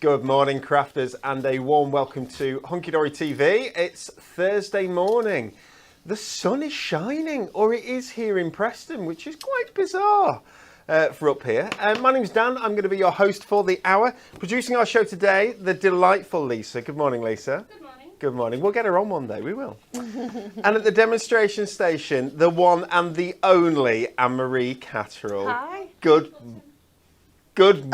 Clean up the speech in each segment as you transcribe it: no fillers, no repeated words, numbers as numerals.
Good morning, crafters, and a warm welcome to Hunky Dory TV. It's Thursday morning. The sun is shining, or it is here in Preston, which is quite bizarre for up here. My name's Dan. I'm going to be your host for the hour. Producing our show today, the delightful Lisa. Good morning, Lisa. Good morning. Good morning. We'll get her on one day, we will. And at the demonstration station, the one and the only Anne-Marie Catterall. Hi. Good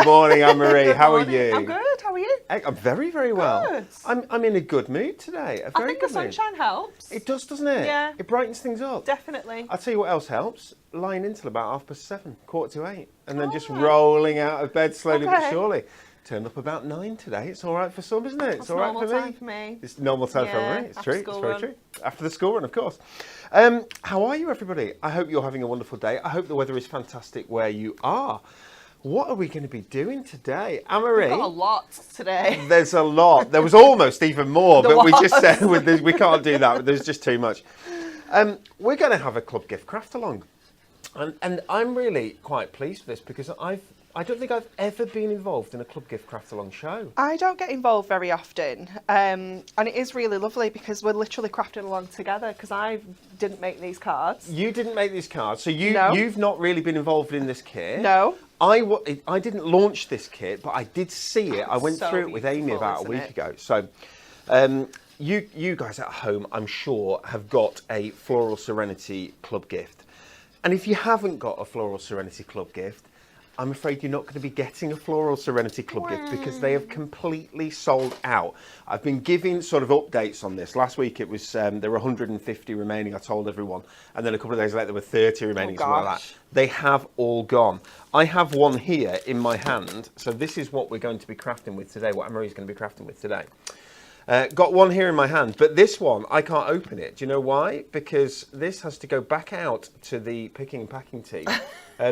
morning, Anne-Marie. How are you? I'm good. How are you? I'm very, very well. Good. I'm in a good mood today. A I very think the good mood. sunshine helps. It does, doesn't it? Yeah. It brightens things up. Definitely. I'll tell you what else helps. Lying in till about 7:30, 7:45, and then just rolling out of bed slowly but surely. Turned up about 9 today. It's all right for some, isn't it? It's all right normal for me. time for me. It's normal time for Yeah, me. It's after true. It's school very run. true. After the school run, of course. How are you, everybody? I hope you're having a wonderful day. I hope the weather is fantastic where you are. What are we going to be doing today? Anne-Marie? We've got a lot today. There's a lot. There was almost even more, There but we just was. said with this, we can't do that. There's just too much. We're going to have a club gift craft along. And I'm really quite pleased with this because I don't think I've ever been involved in a club gift craft along show. I don't get involved very often, and it is really lovely because we're literally crafting along together because I didn't make these cards. You didn't make these cards, so No. you've not really been involved in this kit. No. I didn't launch this kit, but I did see it. I went So through it with Amy beautiful, about a isn't week it? ago. So you guys at home, I'm sure, have got a Floral Serenity club gift. And if you haven't got a Floral Serenity club gift, I'm afraid you're not going to be getting a Floral Serenity club gift because they have completely sold out. I've been giving sort of updates on this. Last week it was there were 150 remaining, I told everyone. And then a couple of days later there were 30 remaining, something like that. gosh. They have all gone. I have one here in my hand. So this is what we're going to be crafting with today, what Anne-Marie's going to be crafting with today. Got one here in my hand, but this one, I can't open it. Do you know why? Because this has to go back out to the picking and packing team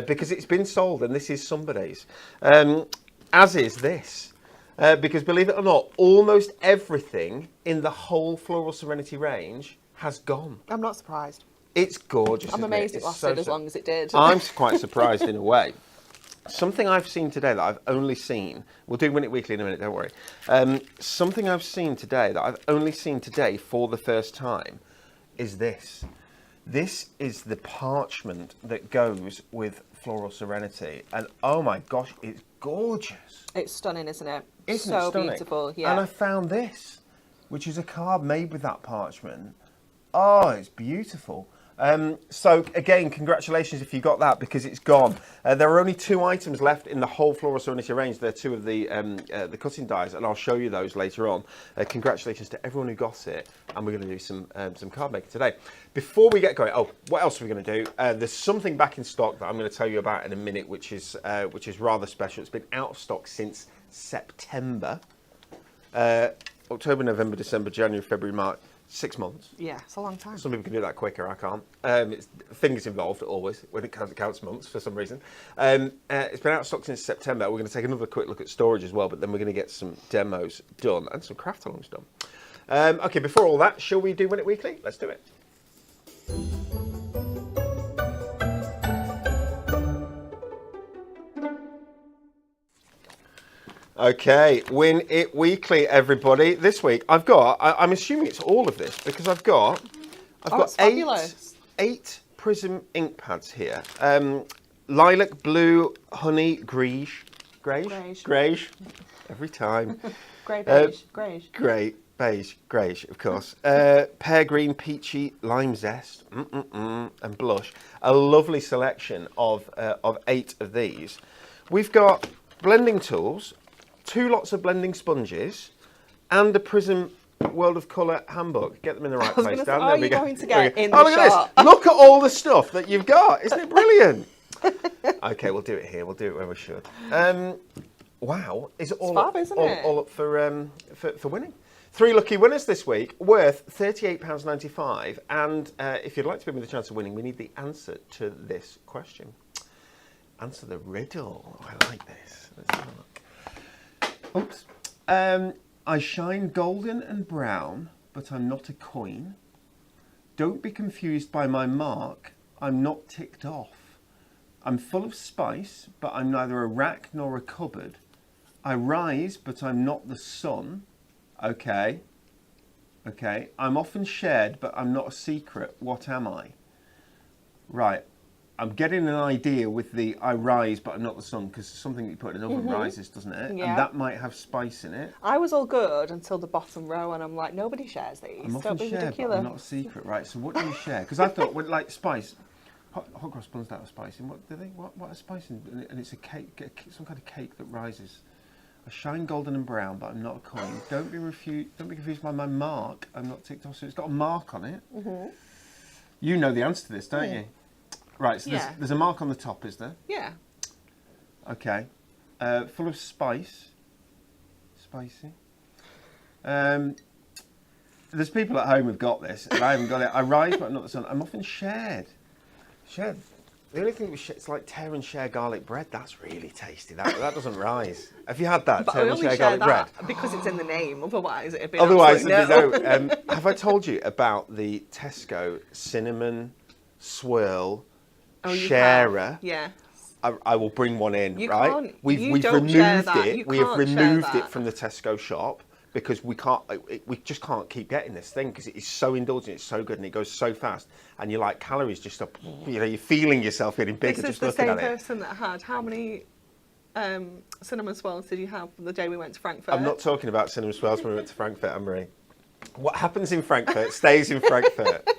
because it's been sold and this is somebody's. As is this. Because believe it or not, almost everything in the whole Floral Serenity range has gone. I'm not surprised. It's gorgeous. I'm isn't amazed it It's lasted as long as it did. I'm quite surprised in a way. Something I've seen today that I've only seen, we'll do Win It Weekly in a minute, don't worry. Something I've seen today that I've only seen today for the first time is this. This is the parchment that goes with Floral Serenity. And oh my gosh, it's gorgeous. It's stunning, isn't it? Isn't so it stunning? beautiful, yeah. And I found this, which is a card made with that parchment. Oh, it's beautiful. So again, congratulations if you got that because it's gone. There are only 2 items left in the whole Floral Serenity range. They're 2 of the cutting dies, and I'll show you those later on. Congratulations to everyone who got it, and we're going to do some card making today. Before we get going, what else are we going to do? There's something back in stock that I'm going to tell you about in a minute, which is rather special. It's been out of stock since September, October, November, December, January, February, March. 6 months. Yeah, it's a long time. Some people can do that quicker, I can't. It's fingers involved always when it counts months for some reason. It's been out of stock since September. We're going to take another quick look at storage as well, but then we're going to get some demos done and some craft alongs done. Okay, before all that, shall we do Win It Weekly? Let's do it. Okay, Win It Weekly, everybody. This week I've got, I'm assuming it's all of this because I've got it's fabulous. eight Prism ink pads here. Lilac, blue, honey, greige. Every time. Grey beige, greige. Beige, of course. Pear green, peachy, lime zest, and blush. A lovely selection of 8 of these. We've got blending tools, 2 lots of blending sponges, and a Prism World of Colour handbook. Get them in the right place, Dan. Are you going to get in the the look shot? at this. Look at all the stuff that you've got. Isn't it brilliant? Okay, we'll do it here. We'll do it where we should. Wow. Is it all Fab, up, isn't it? all up for winning? 3 lucky winners this week, worth £38.95. And if you'd like to be with a chance of winning, we need the answer to this question. Answer the riddle. I like this. Let's have a look. Oops. I shine golden and brown, but I'm not a coin. Don't be confused by my mark. I'm not ticked off. I'm full of spice, but I'm neither a rack nor a cupboard. I rise, but I'm not the sun. Okay. Okay. I'm often shared, but I'm not a secret. What am I? Right. I'm getting an idea with the I rise, but I'm not the sun, because something that you put in an oven rises, doesn't it? Yeah. And that might have spice in it. I was all good until the bottom row, and I'm like, nobody shares these. I'm often Don't be shared, ridiculous. but I'm not a secret, right? So what do you share? Because I thought, with like spice, hot cross buns don't have spice in. What do they? What is spice in? And it's a cake, some kind of cake that rises. I shine golden and brown, but I'm not a coin. Don't be confused by my mark. I'm not ticked off. So it's got a mark on it. You know the answer to this, don't you? Right, so there's a mark on the top, is there? Yeah. Okay. Full of spice. Spicy. There's people at home who've got this, and I haven't got it. I rise, but I'm not the sun. I'm often shared. Shared. The only thing it's like tear and share garlic bread. That's really tasty. That doesn't rise. Have you had that? But tear I and only share share garlic bread? that because it's in the name. Otherwise, it'd be Otherwise, absolute no. have I told you about the Tesco cinnamon swirl sharer? Yeah. I will bring one in, You right? can't- We've don't removed share that. it. You We have can't share removed it that. from the Tesco shop because we just can't keep getting this thing because it is so indulgent, it's so good, and it goes so fast. And you're like calories just up. You know, you're feeling yourself getting bigger This is just the looking same at it. person that had how many cinnamon swirls did you have the day we went to Frankfurt? I'm not talking about cinnamon swirls when we went to Frankfurt, Anne-Marie. What happens in Frankfurt stays in Frankfurt.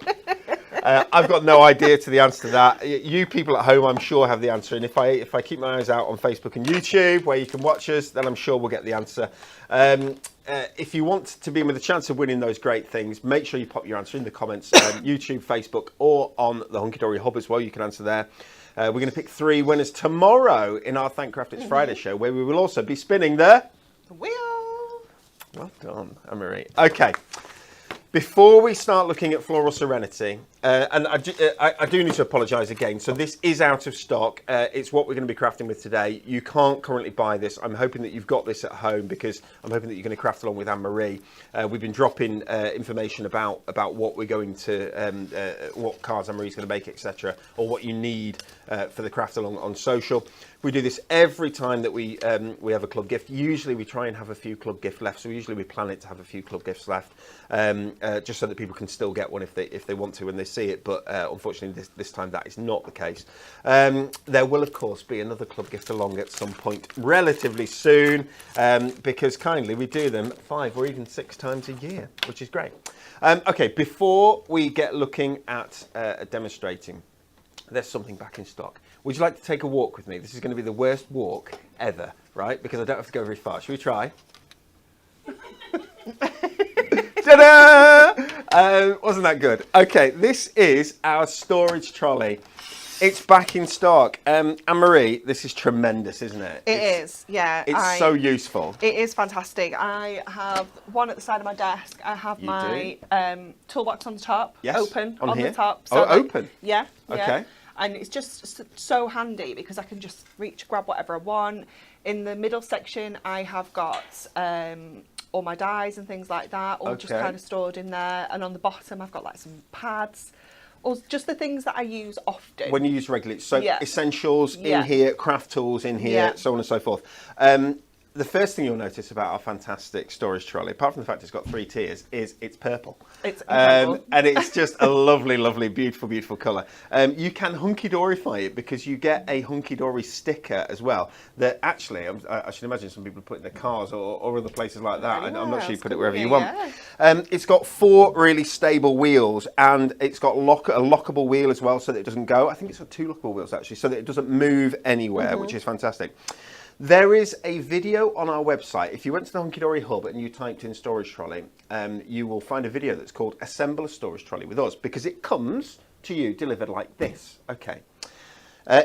I've got no idea to the answer to that. You people at home, I'm sure, have the answer. And if I keep my eyes out on Facebook and YouTube, where you can watch us, then I'm sure we'll get the answer. If you want to be in with a chance of winning those great things, make sure you pop your answer in the comments on YouTube, Facebook, or on the Hunky Dory Hub as well. You can answer there. We're going to pick 3 winners tomorrow in our Thankcraft It's Friday show, where we will also be spinning the wheel. Well done, Anne-Marie. Okay. Before we start looking at Floral Serenity, and I do need to apologise again. So this is out of stock. It's what we're going to be crafting with today. You can't currently buy this. I'm hoping that you've got this at home because I'm hoping that you're going to craft along with Anne-Marie. We've been dropping information about what we're going to, what cards Anne-Marie's going to make, etc., or what you need for the craft along on social. We do this every time that we have a club gift. Usually we try and have a few club gifts left. So usually we plan it to have a few club gifts left, just so that people can still get one if they want to when they see it. But unfortunately this time that is not the case. There will of course be another club gift along at some point relatively soon, because kindly we do them 5 or even 6 times a year, which is great. Okay, before we get looking at demonstrating, there's something back in stock. Would you like to take a walk with me? This is going to be the worst walk ever, right? Because I don't have to go very far. Should we try? Ta-da! Wasn't that good? Okay, this is our storage trolley. It's back in stock. Anne-Marie, this is tremendous, isn't it? It is, yeah. It's so useful. It is fantastic. I have one at the side of my desk. I have my toolbox on the top, Yes, open on here? the top. Oh, open? Yeah. Okay. And it's just so handy because I can just reach, grab whatever I want. In the middle section, I have got all my dyes and things like that, all just kind of stored in there. And on the bottom, I've got like some pads, or just the things that I use often. When you use regularly. So essentials in here, craft tools in here, so on and so forth. The first thing you'll notice about our fantastic storage trolley, apart from the fact it's got 3 tiers, is it's purple. It's incredible. And it's just a lovely, lovely, beautiful, beautiful colour. You can hunky-doryfy it because you get a hunky-dory sticker as well that actually, I should imagine some people put in their cars or other places like that. I'm not sure you put it wherever you want. It's got 4 really stable wheels, and it's got a lockable wheel as well so that it doesn't go. I think it's got 2 lockable wheels actually, so that it doesn't move anywhere, which is fantastic. There is a video on our website. If you went to the Hunky Dory Hub and you typed in storage trolley, you will find a video that's called Assemble a Storage Trolley with us, because it comes to you delivered like this. Okay.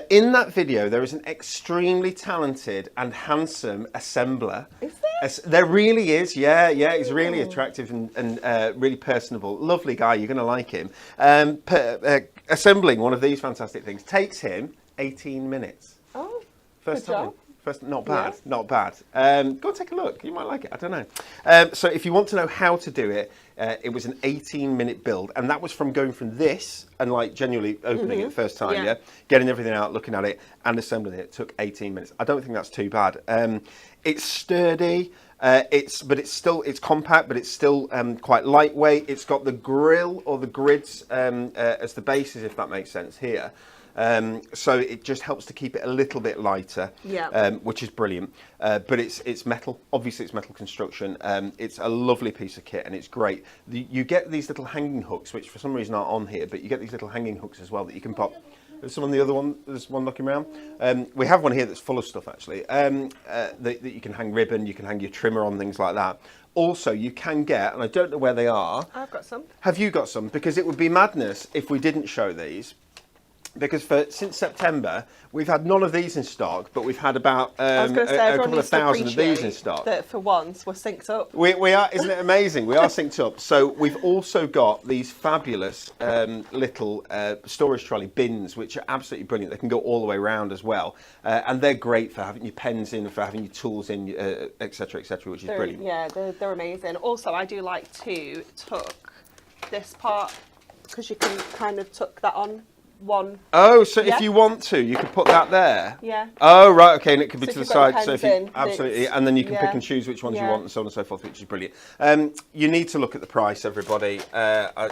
In that video, there is an extremely talented and handsome assembler. Is there? There really is, yeah. He's really attractive and really personable. Lovely guy, you're going to like him. Assembling one of these fantastic things takes him 18 minutes. Oh, First good time. job. First, not bad, Yeah. not bad. Go and take a look. You might like it. I don't know. So if you want to know how to do it, it was an 18-minute build, and that was from going from this and like genuinely opening it the first time, yeah, getting everything out, looking at it, and assembling it. It took 18 minutes. I don't think that's too bad. It's sturdy. It's compact, but it's still quite lightweight. It's got the grill or the grids as the bases, if that makes sense here. So it just helps to keep it a little bit lighter, which is brilliant. But it's metal. Obviously, it's metal construction. It's a lovely piece of kit, and it's great. You get these little hanging hooks, which for some reason aren't on here, but you get these little hanging hooks as well that you can pop. There's some on the other one. There's one looking around. We have one here that's full of stuff, actually, that you can hang ribbon, you can hang your trimmer on, things like that. Also, you can get, and I don't know where they are. I've got some. Have you got some? Because it would be madness if we didn't show these. Because since September, we've had none of these in stock, but we've had about a couple of thousand of these in stock. That for once we're synced up. We are, isn't it amazing? We are synced up. So we've also got these fabulous little storage trolley bins, which are absolutely brilliant. They can go all the way around as well, and they're great for having your pens in, for having your tools in, etc., which is brilliant. Yeah, they're amazing. Also, I do like to tuck this part because you can kind of tuck that on. One. Oh, so if you want to, you can put that there. Yeah. Oh, right. Okay, and it can be to the side. So if you in, absolutely, and then you can pick and choose which ones you want, and so on and so forth, which is brilliant. You need to look at the price, everybody.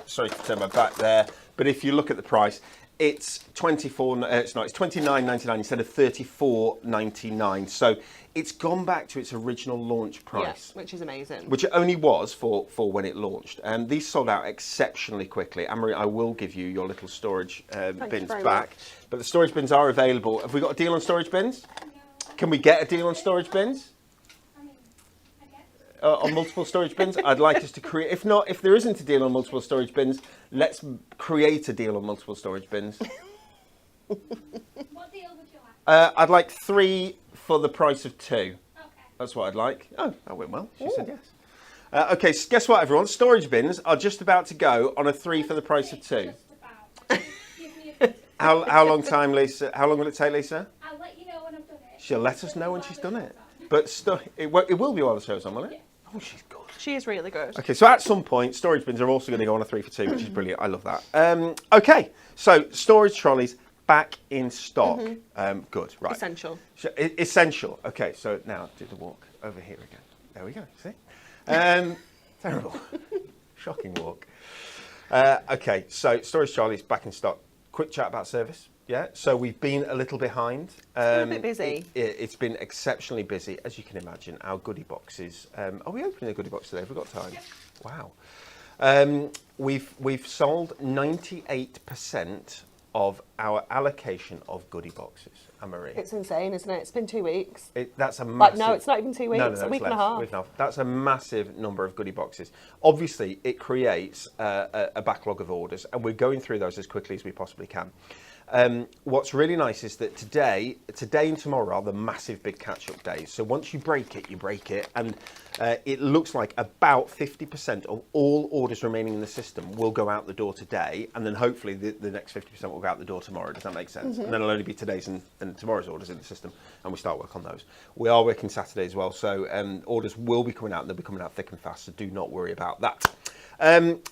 Sorry to turn my back there, but if you look at the price, it's $29.99 instead of $34.99. So it's gone back to its original launch price. Yes, which is amazing. Which it only was for when it launched. And these sold out exceptionally quickly. Anne-Marie, I will give you your little storage bins back. But the storage bins are available. Have we got a deal on storage bins? No. Can we get a deal on storage bins? On multiple storage bins? I'd like us to create, if there isn't a deal on multiple storage bins, let's create a deal on multiple storage bins. What deal would you like? I'd like 3 for the price of 2. Okay. That's what I'd like. Oh, that went well. She said yes. Okay, so guess what, everyone? Storage bins are just about to go on a 3 for the price of 2. Just about. Give me a How long time, Lisa? How long will it take, Lisa? I'll let you know when I've done it. She'll let us know when she's done it. But it will be while the show's on, won't it? Yeah. Oh, she's good. She is really good. Okay, so at some point, storage bins are also going to go on a 3 for 2, which is brilliant. I love that. Okay, so storage trolleys back in stock. Good, right. Essential. Essential. Okay, so now do the walk over here again. There we go. See? Terrible. Shocking walk. Okay, so storage trolleys back in stock. Quick chat about service. Yeah, so we've been a little behind. It's been a bit busy. It's been exceptionally busy, as you can imagine. Our goodie boxes. Are we opening a goodie box today? Have we got time? Yep. Wow. We've sold 98% of our allocation of goodie boxes. Anne-Marie. It's insane, isn't it? It's been 2 weeks. That's a massive... No, it's not even 2 weeks. No, a week and a half. That's a massive number of goodie boxes. Obviously, it creates a backlog of orders, and we're going through those as quickly as we possibly can. What's really nice is that today and tomorrow are the massive big catch-up days. So once you break it, and it looks like about 50% of all orders remaining in the system will go out the door today, and then hopefully the next 50% will go out the door tomorrow. Does that make sense? And then it'll only be today's and tomorrow's orders in the system, and we start work on those. We are working Saturday as well, so orders will be coming out, and they'll be coming out thick and fast, so do not worry about that.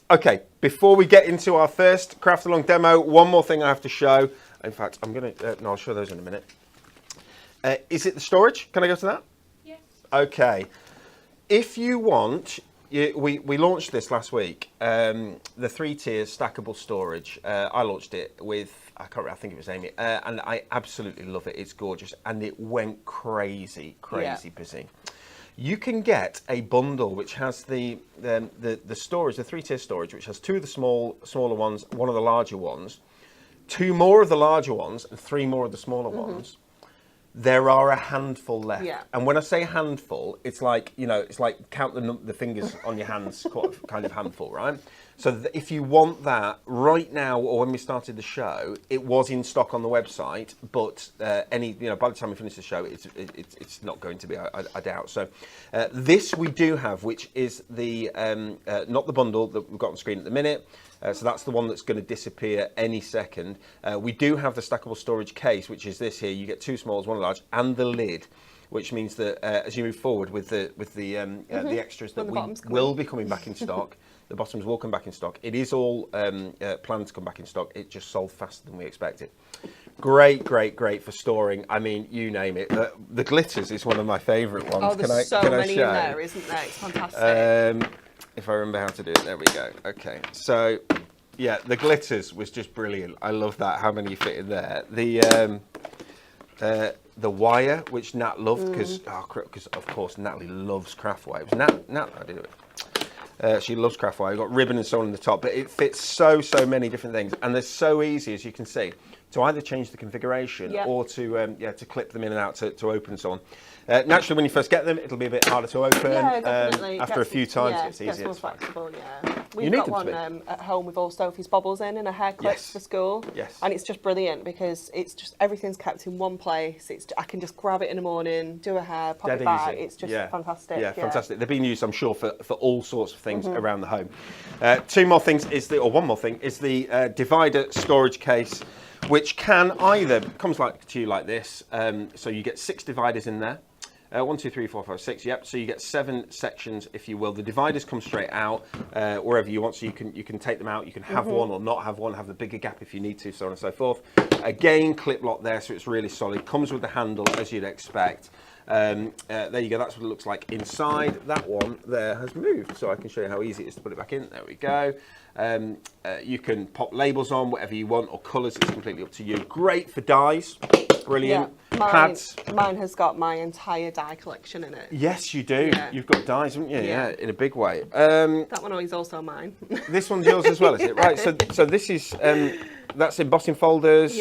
Okay, before we get into our first craft along demo, one more thing I have to show. In fact, I'm going to, no, I'll show those in a minute. Is it the storage? Can I go to that? Yes. Okay. If you want, we launched this last week, the 3 tiers stackable storage. I launched it with, I think it was Amy, and I absolutely love it. It's gorgeous, and it went crazy busy. You can get a bundle which has the storage, the 3 tier storage, which has 2 of the smaller ones, 1 of the larger ones, 2 more of the larger ones, and 3 more of the smaller ones. There are a handful left. Yeah. And when I say handful, it's like, it's like count the fingers on your hands kind of handful, right? So if you want that right now, or when we started the show, it was in stock on the website, but by the time we finish the show, it's not going to be, I doubt. So this we do have, which is the not the bundle that we've got on screen at the minute. So that's the one that's going to disappear any second. We do have the stackable storage case, which is this here. You get 2 smalls, 1 large, and the lid, which means that as you move forward with the extras that we will be coming back in stock, the bottoms will come back in stock. It is all planned to come back in stock. It just sold faster than we expected. Great for storing. I mean, you name it. The glitters is one of my favourite ones. Oh, there's so many in there, isn't there? It's fantastic. If I remember how to do it, there we go. Okay, so yeah, the glitters was just brilliant. I love that. How many fit in there? The wire, which Nat loved because of course Natalie loves craft wire. It was Nat, I did it. She loves craft wire. You've got ribbon and so on in the top, but it fits so many different things, and they're so easy, as you can see, to either change the configuration or to clip them in and out to open and so on. Naturally, when you first get them, it'll be a bit harder to open. After a few times, it's easier. More flexible, We've got one at home with all Sophie's bobbles in and her hair clips for school. Yes. And it's just brilliant because it's just everything's kept in one place. I can just grab it in the morning, do a hair, pop it back. It's just fantastic. Yeah, fantastic. They're being used, I'm sure, for all sorts of things around the home. One more thing is the divider storage case, which can either comes to you like this. So you get 6 dividers in there. 1, 2, 3, 4, 5, 6. Yep. So you get 7 sections, if you will. The dividers come straight out wherever you want, so you can take them out. You can have one or not have one. Have the bigger gap if you need to, so on and so forth. Again, clip lock there, so it's really solid. Comes with the handle as you'd expect. There you go. That's what it looks like inside. That one there has moved, so I can show you how easy it is to put it back in. There we go. You can pop labels on, whatever you want, or colours. It's completely up to you. Great for dies. Brilliant. Pads. Mine has got my entire die collection in it. Yes, you do. Yeah. You've got dies, haven't you? Yeah, in a big way. That one is also mine. This one's yours as well, is it? Right. So this is that's embossing folders,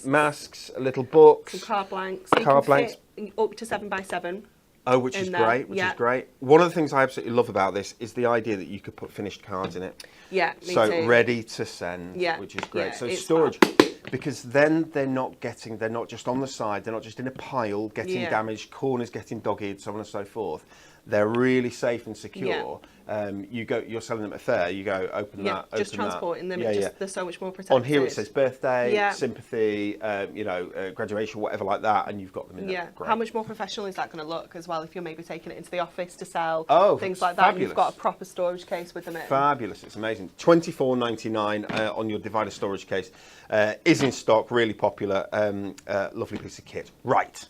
masks, little books, some card blanks. Card blanks. Up to 7 by 7. Oh, which is great. Which is great. One of the things I absolutely love about this is the idea that you could put finished cards in it. Yeah, me too. Ready to send. Yeah, which is great. So storage. Because then they're not just on the side, they're not just in a pile getting damaged, corners getting dog-eared, so on and so forth. They're really safe and secure. You're selling them at a fair, you go open that, just transporting them. They're so much more protected. On here it says birthday, sympathy, graduation, whatever like that, and you've got them in there. Great. How much more professional is that going to look as well if you're maybe taking it into the office to sell, things like that, fabulous. And you've got a proper storage case with them in. Fabulous, it's amazing. $24.99 on your divider storage case. Is in stock, really popular, lovely piece of kit. Right.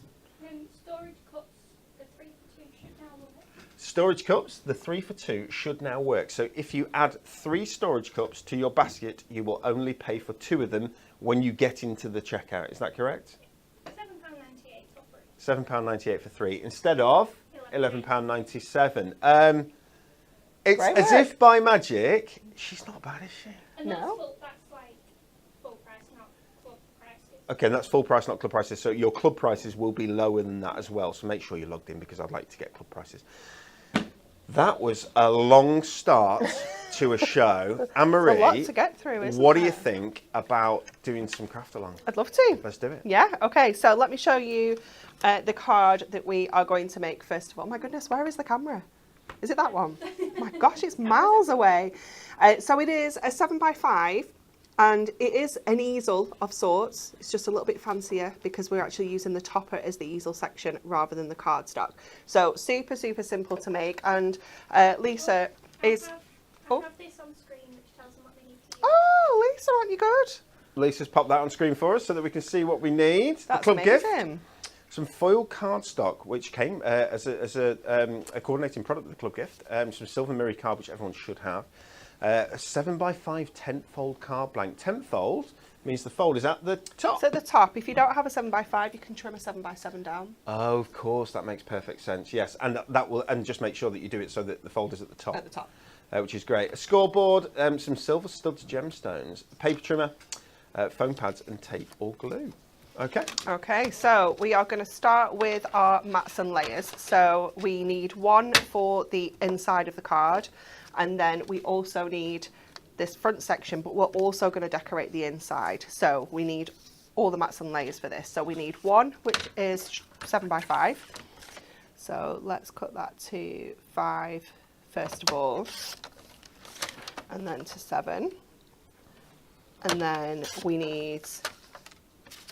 Storage cups, the 3 for 2 should now work. So if you add 3 storage cups to your basket, you will only pay for 2 of them when you get into the checkout. Is that correct? £7.98 for 3. £7.98 for 3 instead of £11.97. It's as if by magic. She's not bad, is she? And that's like full price, not club prices. Okay, that's full price, not club prices. So your club prices will be lower than that as well. So make sure you're logged in because I'd like to get club prices. That was a long start to a show. Anne-Marie, a lot to get through, isn't what do you think about doing some craft along? I'd love to. Let's do it. Yeah, okay, so let me show you the card that we are going to make first of all. Oh my goodness, where is the camera? Is it that one? Oh my gosh, it's miles away. So it is a 7 by 5. And it is an easel of sorts. It's just a little bit fancier because we're actually using the topper as the easel section rather than the cardstock. So super simple to make. And Lisa is... I have this on screen which tells them what they need to use. Oh, Lisa, aren't you good? Lisa's popped that on screen for us so that we can see what we need. That's the club amazing. Gift. Some foil cardstock, which came as a coordinating product of the club gift. Some silver mirror card, which everyone should have. A 7 by 5 tent fold card blank. Tent fold means the fold is at the top. It's at the top. If you don't have a 7 by 5, you can trim a 7 by 7 down. Oh, of course, that makes perfect sense. Yes, and that will, and just make sure that you do it so that the fold is at the top. At the top. Which is great. A scoreboard, some silver studs gemstones, a paper trimmer, foam pads, and tape or glue. Okay. Okay, so we are going to start with our mats and layers. So we need one for the inside of the card. And then we also need this front section, but we're also going to decorate the inside. So we need all the mats and layers for this. So we need one, which is 7 by 5. So let's cut that to 5 first of all. and then to 7. And then we need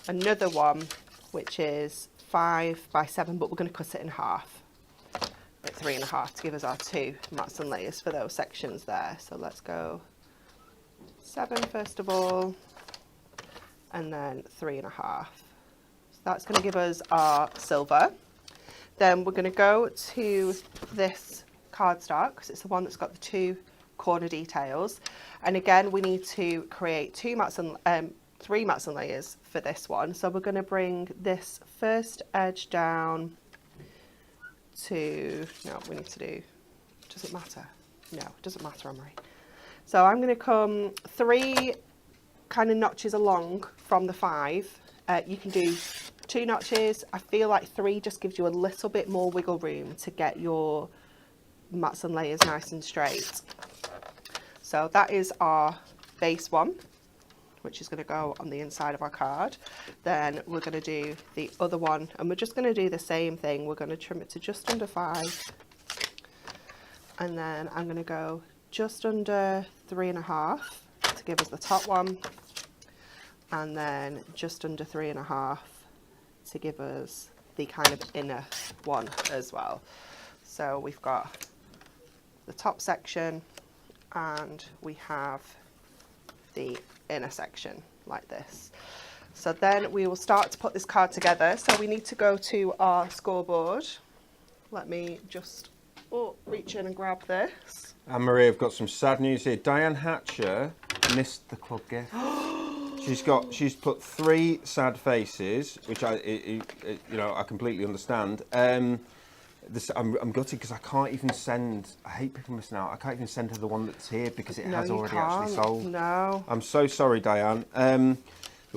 another one, which is 5 by 7, but we're going to cut it in half at 3.5 to give us our 2 mats and layers for those sections there. So let's go 7 first of all, and then 3.5. So that's going to give us our silver. Then we're going to go to this cardstock because it's the one that's got the 2 corner details, and again we need to create 3 mats and layers for this one. So we're going to bring this first edge down to, no, we need to do, does it matter? No, it doesn't matter, Emery. So I'm going to come 3 kind of notches along from the 5. You can do 2 notches. I feel like 3 just gives you a little bit more wiggle room to get your mats and layers nice and straight. So that is our base one, which is going to go on the inside of our card. Then we're going to do the other one, and we're just going to do the same thing. We're going to trim it to just under 5, and then I'm going to go just under 3.5 to give us the top one, and then just under 3.5 to give us the kind of inner one as well. So we've got the top section and we have the inner section like this. So then we will start to put this card together. So we need to go to our scoreboard. Let me just reach in and grab this. Anne-Marie, I've got some sad news here. Diane Hatcher missed the club gift. She's put 3 sad faces, which I completely understand. I'm gutted because I can't even send. I hate people missing out. I can't even send her the one that's here because it has already actually sold. No. I'm so sorry, Diane. The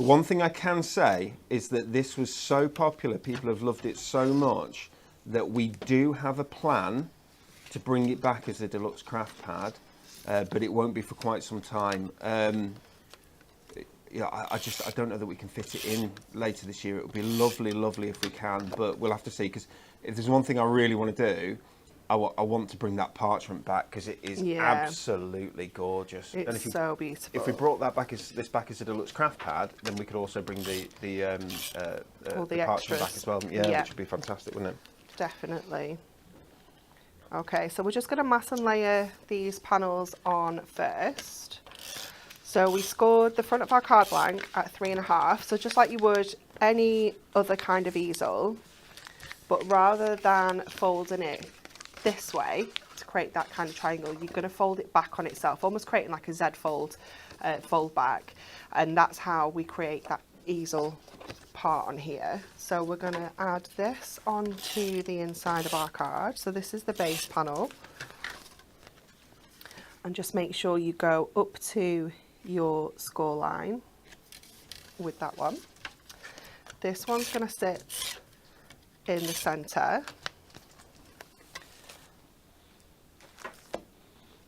one thing I can say is that this was so popular. People have loved it so much that we do have a plan to bring it back as a deluxe craft pad, but it won't be for quite some time. I don't know that we can fit it in later this year. It would be lovely if we can, but we'll have to see, because if there's one thing I really want to do, I want to bring that parchment back because it is absolutely gorgeous. It's so beautiful. If we brought that back as a deluxe craft pad, then we could also bring the parchment back as well. Yeah, which would be fantastic, wouldn't it? Definitely. Okay, so we're just going to mass and layer these panels on first. So we scored the front of our card blank at 3.5, so just like you would any other kind of easel, but rather than folding it this way to create that kind of triangle, you're going to fold it back on itself, almost creating like a Z fold, fold back, and that's how we create that easel part on here. So we're going to add this onto the inside of our card. So this is the base panel, and just make sure you go up to your score line with that one. This one's going to sit in the center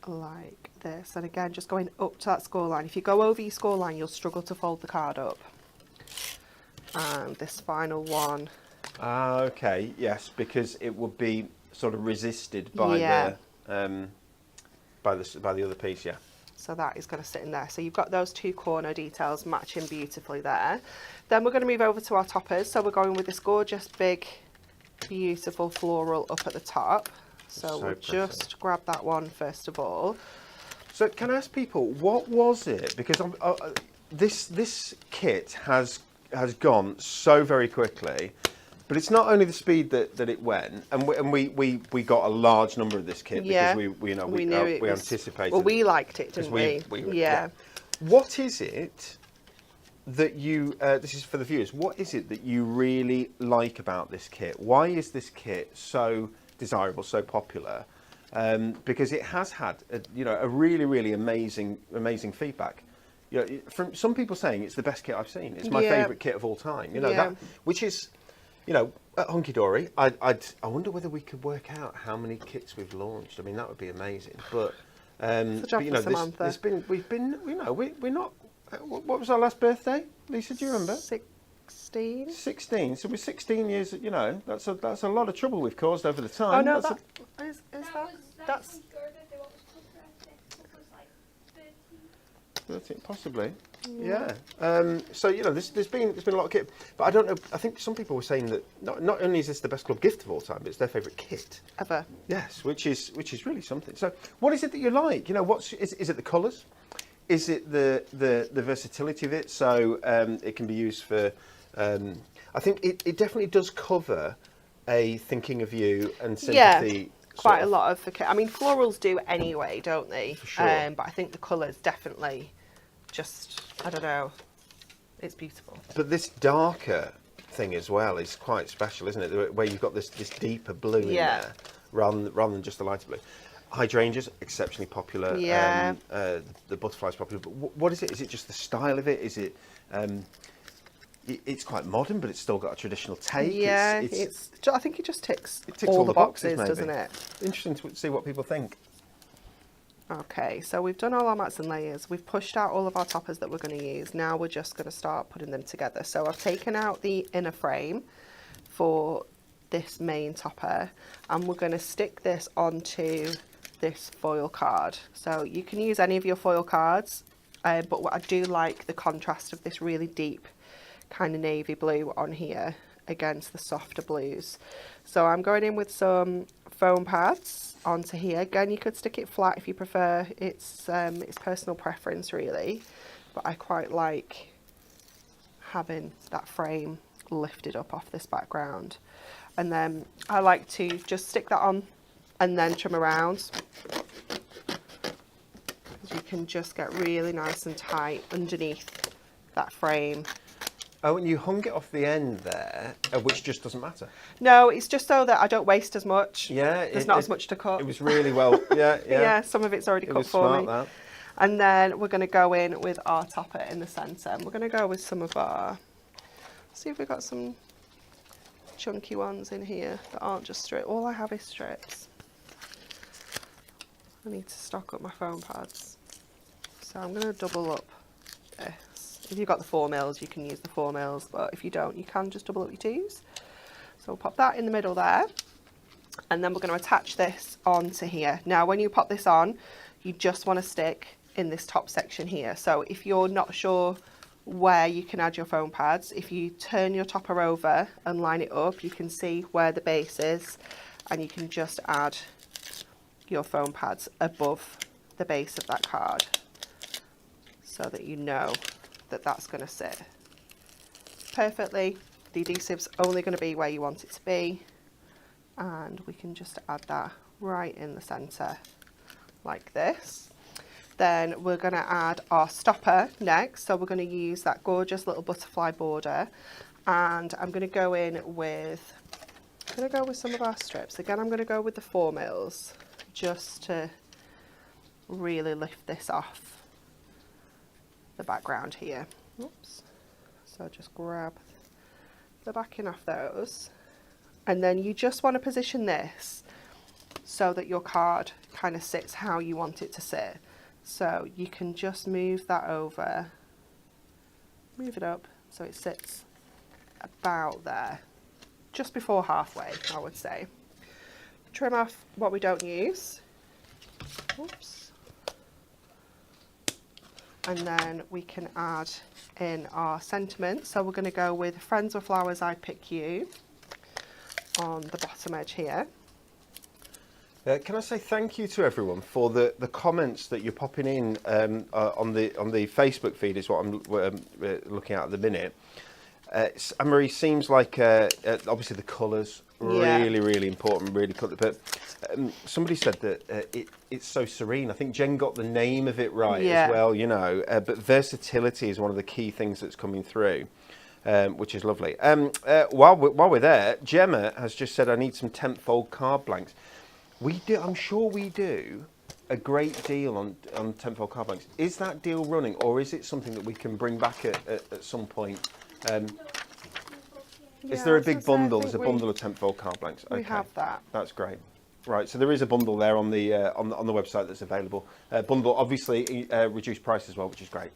like this, and again just going up to that score line. If you go over your score line, you'll struggle to fold the card up. And this final one, okay, yes, because it would be sort of resisted by the other piece. So that is going to sit in there. So you've got those 2 corner details matching beautifully there. Then we're going to move over to our toppers. So we're going with this gorgeous, big, beautiful floral up at the top. So we'll just grab that one first of all. So can I ask people, what was it? Because this kit has gone so very quickly. But it's not only the speed that it went, and we got a large number of this kit because we anticipated. Well, we liked it, didn't we? Yeah. What is it that you? This is for the viewers. What is it that you really like about this kit? Why is this kit so desirable, so popular? Because it has had a really amazing feedback. From some people saying it's the best kit I've seen. It's my favourite kit of all time. That, which is. At Hunky Dory, I wonder whether we could work out how many kits we've launched. I mean, that would be amazing. But we're not. What was our last birthday, Lisa? Do you remember? 16. 16. So we're 16 years. That's a lot of trouble we've caused over the time. Oh no, That was Good birthday. What was Club birthday? Club was like That's it, possibly. Yeah. So you know, there's been a lot of kit, but I don't know. I think some people were saying that not only is this the best club gift of all time, but it's their favourite kit ever. Yes, which is really something. So, what is it that you like? You know, is it the colours? Is it the versatility of it? So it can be used for. I think it definitely does cover a thinking of you and sympathy. Yeah. Quite a lot of the kit. I mean, florals do anyway, don't they? For sure. But I think the colours definitely just, I don't know, it's beautiful. But this darker thing as well is quite special, isn't it? Where you've got this deeper blue in there rather than just the lighter blue. Hydrangeas, exceptionally popular. Yeah. The butterfly's popular. But what is it? Is it just the style of it? Is it... it's quite modern, but it's still got a traditional take. Yeah, I think it just ticks all the boxes, doesn't it? Interesting to see what people think. Okay, so we've done all our mats and layers. We've pushed out all of our toppers that we're going to use. Now we're just going to start putting them together. So I've taken out the inner frame for this main topper, and we're going to stick this onto this foil card. So you can use any of your foil cards, but what I do like the contrast of this really deep kind of navy blue on here against the softer blues. So I'm going in with some foam pads onto here. Again, you could stick it flat if you prefer. It's personal preference really, but I quite like having that frame lifted up off this background. And then I like to just stick that on and then trim around. You can just get really nice and tight underneath that frame. Oh, and you hung it off the end there, which just doesn't matter. No, it's just so that I don't waste as much. Yeah. There's not as much to cut. It was really well, yeah. Yeah, some of it's already cut for me. That. And then we're going to go in with our topper in the centre. And we're going to go with some of our... See if we've got some chunky ones in here that aren't just strips. All I have is strips. I need to stock up my foam pads. So I'm going to double up this. If you've got the 4 mils, you can use the 4 mils, but if you don't, you can just double up your 2s. So we'll pop that in the middle there, and then we're going to attach this onto here. Now, when you pop this on, you just want to stick in this top section here. So if you're not sure where you can add your foam pads, if you turn your topper over and line it up, you can see where the base is, and you can just add your foam pads above the base of that card so that you know that that's going to sit perfectly. The adhesive's only going to be where you want it to be, and we can just add that right in the centre like this. Then we're going to add our stopper next, so we're going to use that gorgeous little butterfly border, and I'm going to go in with some of our strips. Again, I'm going to go with the 4 mils just to really lift this off the background here. Oops. So just grab the backing off those, and then you just want to position this so that your card kind of sits how you want it to sit. So you can just move that over, move it up so it sits about there, just before halfway, I would say. Trim off what we don't use. Oops. And then we can add in our sentiment. So we're going to go with Friends with Flowers, I Pick You on the bottom edge here. Can I say thank you to everyone for the comments that you're popping in on the Facebook feed is what I'm looking at the minute. Anne-Marie, seems like obviously the colours really important, really cool. But somebody said that it's so serene. I think Jen got the name of it right as well, you know. But versatility is one of the key things that's coming through, which is lovely. While we're there, Gemma has just said I need some 10th fold card blanks. We do. I'm sure we do a great deal on 10th fold card blanks. Is that deal running, or is it something that we can bring back at some point? Is there a big bundle? There's a bundle of 10th fold card blanks. Okay. We have that. That's great. Right, so there is a bundle there on the website that's available. Bundle, obviously, reduced price as well, which is great.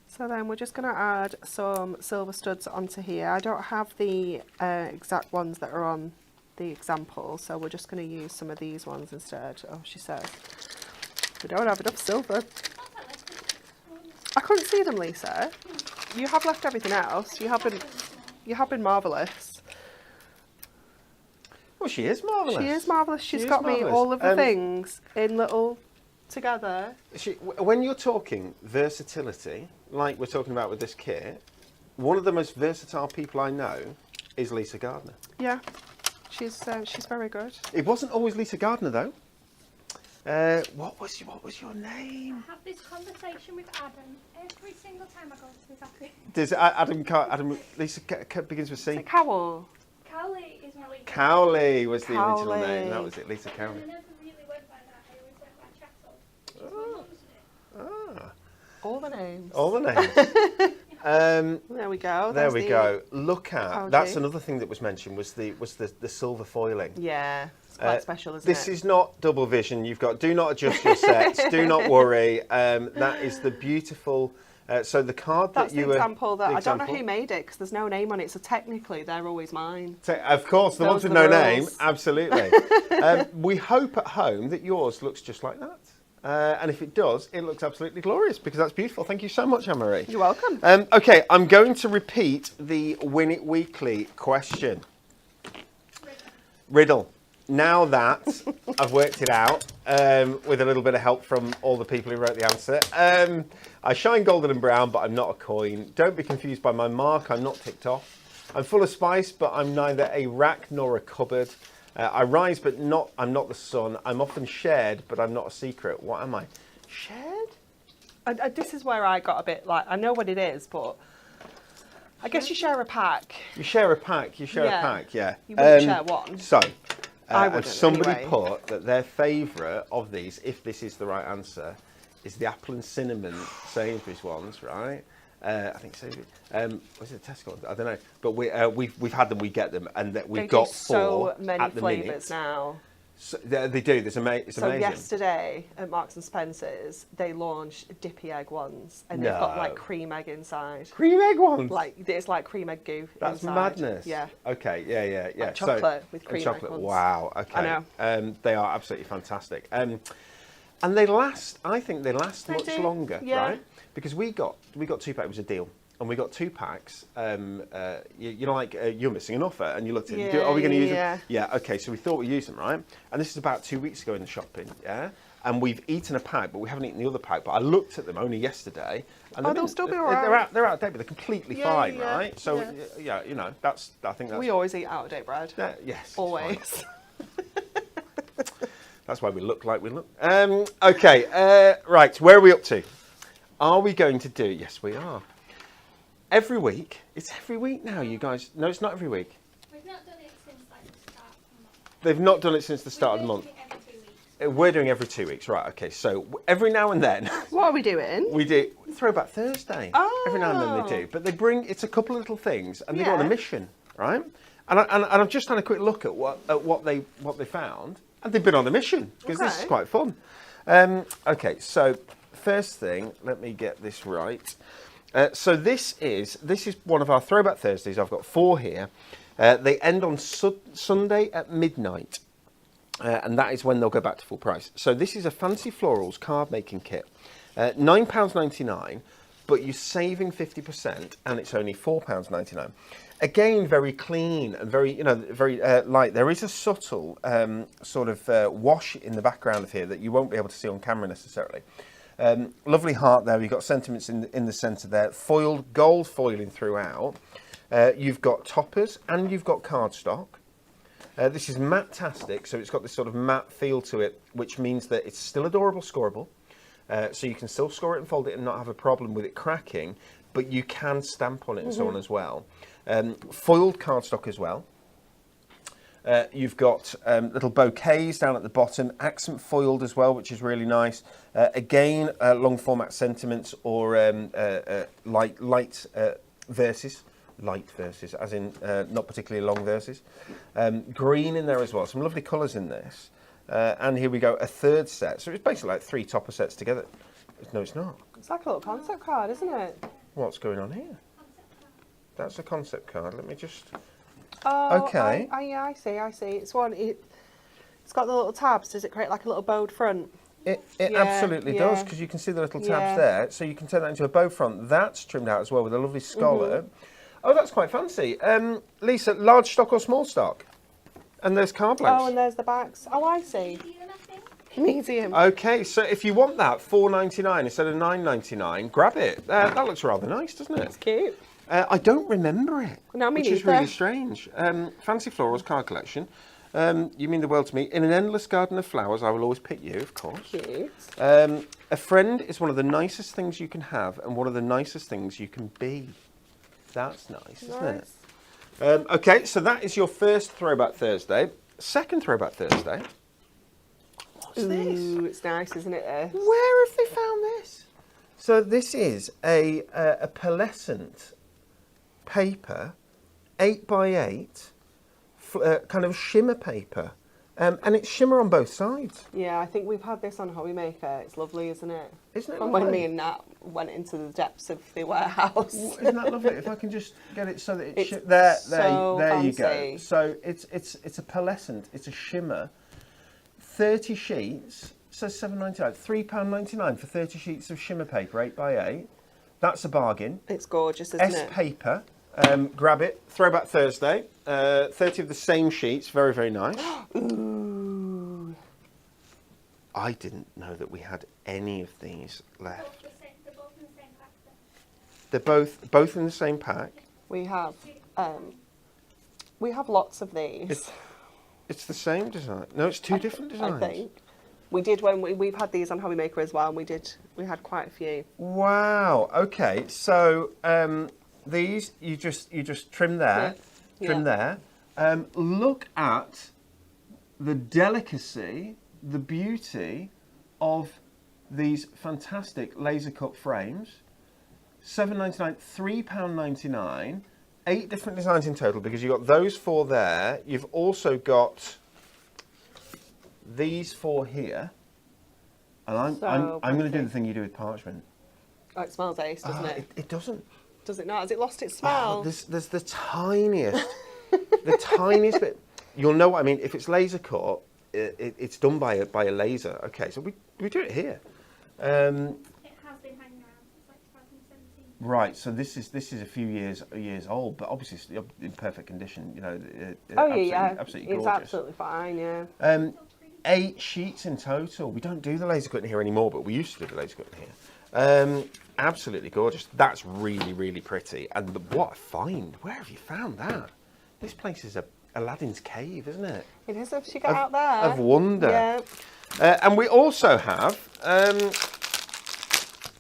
So then we're just going to add some silver studs onto here. I don't have the exact ones that are on the example, so we're just going to use some of these ones instead. Oh, she says we don't have enough silver. couldn't see them, Lisa. You have left everything else. You have been marvellous. Well, she is marvellous. She is marvellous. She's got me marvellous. all of the things in little together. When you're talking versatility, like we're talking about with this kit, one of the most versatile people I know is Lisa Gardner. Yeah, she's very good. It wasn't always Lisa Gardner though. What was your name? I have this conversation with Adam every single time I go to his office. Does Adam Lisa begins with C? Is it Cowell? Cowley is my lead. Cowley was the original Cowley. name. That was it, Lisa Cowley. I never really went by that. I always went by Chattel. Which is my mum's name. Ah, All the names. all the names. There we go. There There's we the go. Look at pouchy. that's another thing that was mentioned was the silver foiling. Yeah, it's quite special, isn't This it? is not double vision. You've got do not adjust your sets. Do not worry. That is the beautiful. So the card That's that you the example that the I don't know example. who made it because there's no name on it. So technically, they're always mine. Of course, the ones Those with are no the name, rules. absolutely. We hope at home that yours looks just like that. And if it does, it looks absolutely glorious because that's beautiful. Thank you so much, Anne-Marie. You're welcome. Okay, I'm going to repeat the Win It Weekly question. Riddle. Now that I've worked it out with a little bit of help from all the people who wrote the answer, I shine golden and brown, but I'm not a coin. Don't be confused by my mark. I'm not ticked off. I'm full of spice, but I'm neither a rack nor a cupboard. I rise, but I'm not the sun. I'm often shared, but I'm not a secret. What am I? Shared? This is where I got a bit like, I know what it is, but I guess you share a pack. You share a pack. You share a pack, yeah. You wouldn't share one. So, I and wouldn't, somebody anyway. put that their favourite of these, if this is the right answer, is the apple and cinnamon Sainsbury's ones, right? I think Sainsbury's. Was it Tesco? I don't know. But we've had them. We get them, and that we've They got do so 4 many at the flavours minute. now. So, they do. It's So amazing. yesterday at Marks and Spencer's, they launched dippy egg ones, and they've got like No. cream egg inside. Cream egg ones. Like it's like cream egg goo. That's inside. madness. Yeah. Okay. Yeah. Like chocolate with cream egg chocolate. ones. Wow. Okay. I know. They are absolutely fantastic. And they last. I think they last They much do, longer, yeah. right? Because we got 2 packs. It was a deal. And we got 2 packs. You know, like you're missing an offer, and you looked at it. Yeah, Are we going to use yeah. them? Yeah. Okay. So we thought we'd use them, right? And this is about 2 weeks ago in the shopping. Yeah. And we've eaten a pack, but we haven't eaten the other pack. But I looked at them only yesterday, and Oh, they'll still be all They're right. out of date, but they're completely Yeah, fine, yeah, right? So yeah. you know, I think that's We always eat out of date bread. yes, it's Always. fine. That's why we look like we look. Okay. Right. Where are we up to? Are we going to do? Yes, we are. Every week. It's every week now, you guys. No, it's not every week. We've not done it since like the start of the month. They've not done it since the start of the We're month. doing it every 2 weeks. We're doing every 2 weeks, right? Okay. So every now and then What are we doing? we do Throwback Thursday. Every now and then they do, but they bring it's a couple of little things, and they go on a Yeah. mission, right? And I've just had a quick look at what they found, and they've been on a mission because this is Okay. quite fun. Okay. So first thing, let me get this right. So this is one of our Throwback Thursdays. I've got 4 here. They end on Sunday at midnight, and that is when they'll go back to full price. So this is a Fancy Florals card making kit, £9.99, but you're saving 50%, and it's only £4.99. Again, very clean and very light. There is a subtle sort of wash in the background of here that you won't be able to see on camera necessarily. Lovely heart there. You've got sentiments in the centre there. Foiled, gold foiling throughout. You've got toppers and you've got cardstock. This is matte-tastic, so it's got this sort of matte feel to it, which means that it's still adorable scoreable. So you can still score it and fold it and not have a problem with it cracking, but you can stamp on it and so on as well. Foiled cardstock as well. You've got little bouquets down at the bottom, accent foiled as well, which is really nice. Again, long format sentiments or light verses. Light verses, as in not particularly long verses. Green in there as well. Some lovely colours in this. And here we go, a third set. So it's basically like 3 topper sets together. No, it's not. It's like a little concept card, isn't it? What's going on here? That's a concept card. Let me just... Oh, Okay. I see. It's got the little tabs. Does it create like a little bowed front? It Yeah, absolutely does, yeah. because you can see the little tabs Yeah. there. So you can turn that into a bow front. That's trimmed out as well with a lovely scallop. Oh, that's quite fancy. Lisa, large stock or small stock? And there's card blanks. Oh, and there's the backs. Oh, I see. Medium, I think. Medium. Okay, so if you want that $4.99 instead of $9.99, grab it. That looks rather nice, doesn't it? It's cute. I don't remember it, No, me which is neither. really strange. Fancy Florals card collection. You mean the world to me. In an endless garden of flowers, I will always pick you, of course. Cute. A friend is one of the nicest things you can have and one of the nicest things you can be. That's nice, isn't it? Okay, so that is your first Throwback Thursday. Second Throwback Thursday. What's this? Ooh, it's nice, isn't it? Where have they found this? So this is a pearlescent paper, 8x8, kind of shimmer paper, and it's shimmer on both sides. Yeah, I think we've had this on Hobby Maker. It's lovely, isn't it? Isn't it From lovely? when me and Nat went into the depths of the warehouse. Isn't that lovely? If I can just get it so that it's It's there so you go. fancy. So it's a pearlescent, it's a shimmer, 30 sheets, says £7.99, £3.99 for 30 sheets of shimmer paper, 8x8. That's a bargain. It's gorgeous, isn't S it? paper, grab it. Throwback Thursday, 30 of the same sheets, very, very nice. Ooh. I didn't know that we had any of these left. They're both in the same pack. They're both in the same pack. We have lots of these. It's the same design. No, it's two different designs. I think. We did when we've had these on Hobby Maker as well, and we had quite a few. Wow. Okay. So these you just trim there, trim there. Look at the delicacy, the beauty of these fantastic laser cut frames. £7.99, £3.99, 8 different designs in total because you've got those 4 there. You've also got these 4 here. And I'm going to do the thing you do with parchment. Oh, it smells ace, doesn't it? It doesn't. Does it not? Has it lost its smell? There's the tiniest, the tiniest bit. You'll know what I mean. If it's laser cut, it's done by a laser. Okay, so we do it here. It has been hanging around since like 2017. Right, so this is a few years old, but obviously it's in perfect condition. You know. Absolutely absolutely it's gorgeous. absolutely fine. Yeah. 8 sheets in total. We don't do the laser cut in here anymore, but we used to do the laser cut in here. Absolutely gorgeous. That's really, really pretty. And what a find. Where have you found that? This place is Aladdin's cave, isn't it? It is if she got out there. Of wonder. Yeah. And we also have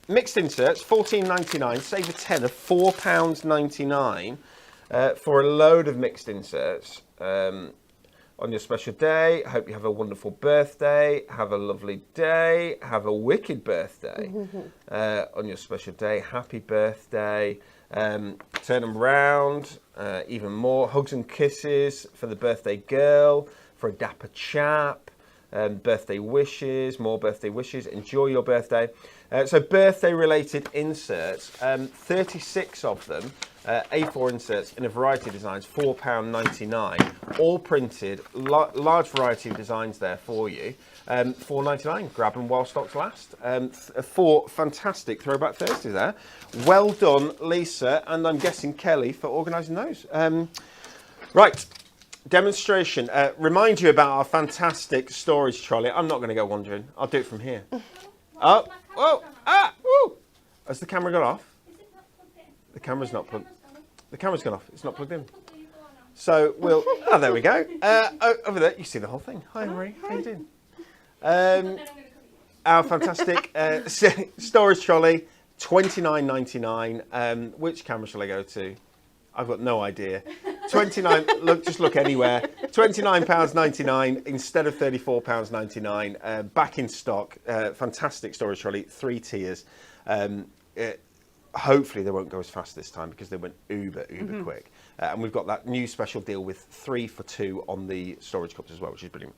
mixed inserts, $14.99, save a tenner, £4.99 for a load of mixed inserts. On your special day, I hope you have a wonderful birthday, have a lovely day, have a wicked birthday. On your special day, happy birthday. Turn them round, even more. Hugs and kisses for the birthday girl, for a dapper chap. Birthday wishes, more birthday wishes. Enjoy your birthday. So birthday related inserts, 36 of them. A4 inserts in a variety of designs, £4.99, all printed, large variety of designs there for you. £4.99, grab them while stocks last. 4 fantastic Throwback Thursdays there. Well done, Lisa, and I'm guessing Kelly for organising those. Right, demonstration. Remind you about our fantastic storage trolley. I'm not going to go wandering. I'll do it from here. Oh, whoa, woo! Has the camera gone off? Is it not plugged in? The camera's not plugged. The camera's gone off. It's not plugged in. Plug the other one on. So we'll. Oh, there we go. Over there, you see the whole thing. Hi, Marie. How you doing? Then I'm going to cover you. Our fantastic storage trolley, $29.99. Which camera shall I go to? I've got no idea. 29. Just look anywhere. £29.99 instead of £34.99. Back in stock. Fantastic storage trolley. 3 tiers. Hopefully they won't go as fast this time because they went uber quick. And we've got that new special deal with 3 for 2 on the storage cups as well, which is brilliant.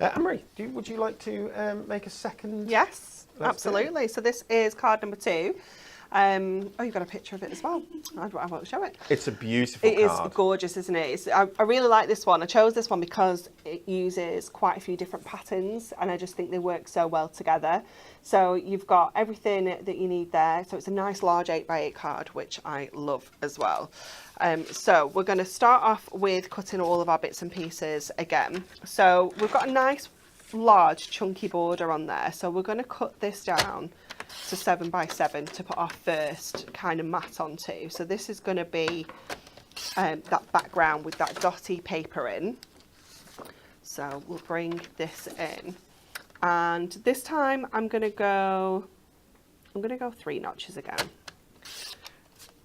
Anne-Marie, would you like to make a second? Yes, Let's do it. absolutely. So this is card number 2. Oh, you've got a picture of it as well. I won't show it. It's a beautiful It is card. gorgeous, isn't it? I really like this one. I chose this one because it uses quite a few different patterns, and I just think they work so well together. So you've got everything that you need there. So it's a nice large 8x8 card, which I love as well. So we're going to start off with cutting all of our bits and pieces again. So we've got a nice large chunky border on there. So we're going to cut this down to 7x7 to put our first kind of mat onto. So this is going to be that background with that dotty paper in. So we'll bring this in, and this time I'm going to go 3 notches again.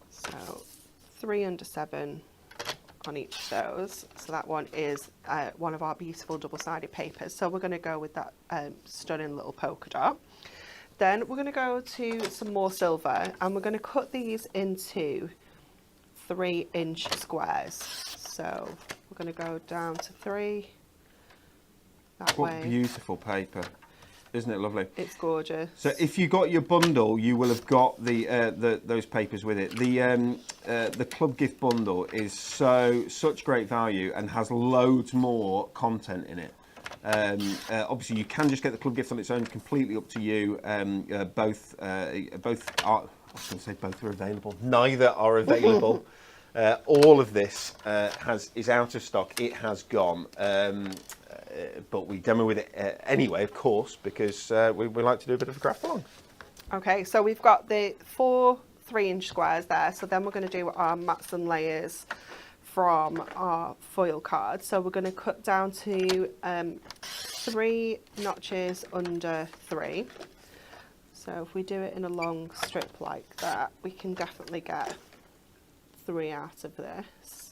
So 3 under 7 on each of those. So that one is one of our beautiful double-sided papers. So we're going to go with that stunning little polka dot. Then we're going to go to some more silver, and we're going to cut these into 3-inch squares. So we're going to go down to 3 that What way. beautiful paper. Isn't it lovely? It's gorgeous. So if you got your bundle, you will have got those papers with it. The club gift bundle is such great value and has loads more content in it. Obviously, you can just get the club gift on its own, completely up to you. Both are, I was going to say both are available. Neither are available. All of this is out of stock. It has gone. But we demo with it anyway, of course, because we like to do a bit of a craft along. Okay, so we've got the 4 3-inch squares there. So then we're going to do our mats and layers from our foil card. So we're going to cut down to 3 notches under 3. So if we do it in a long strip like that, we can definitely get 3 out of this.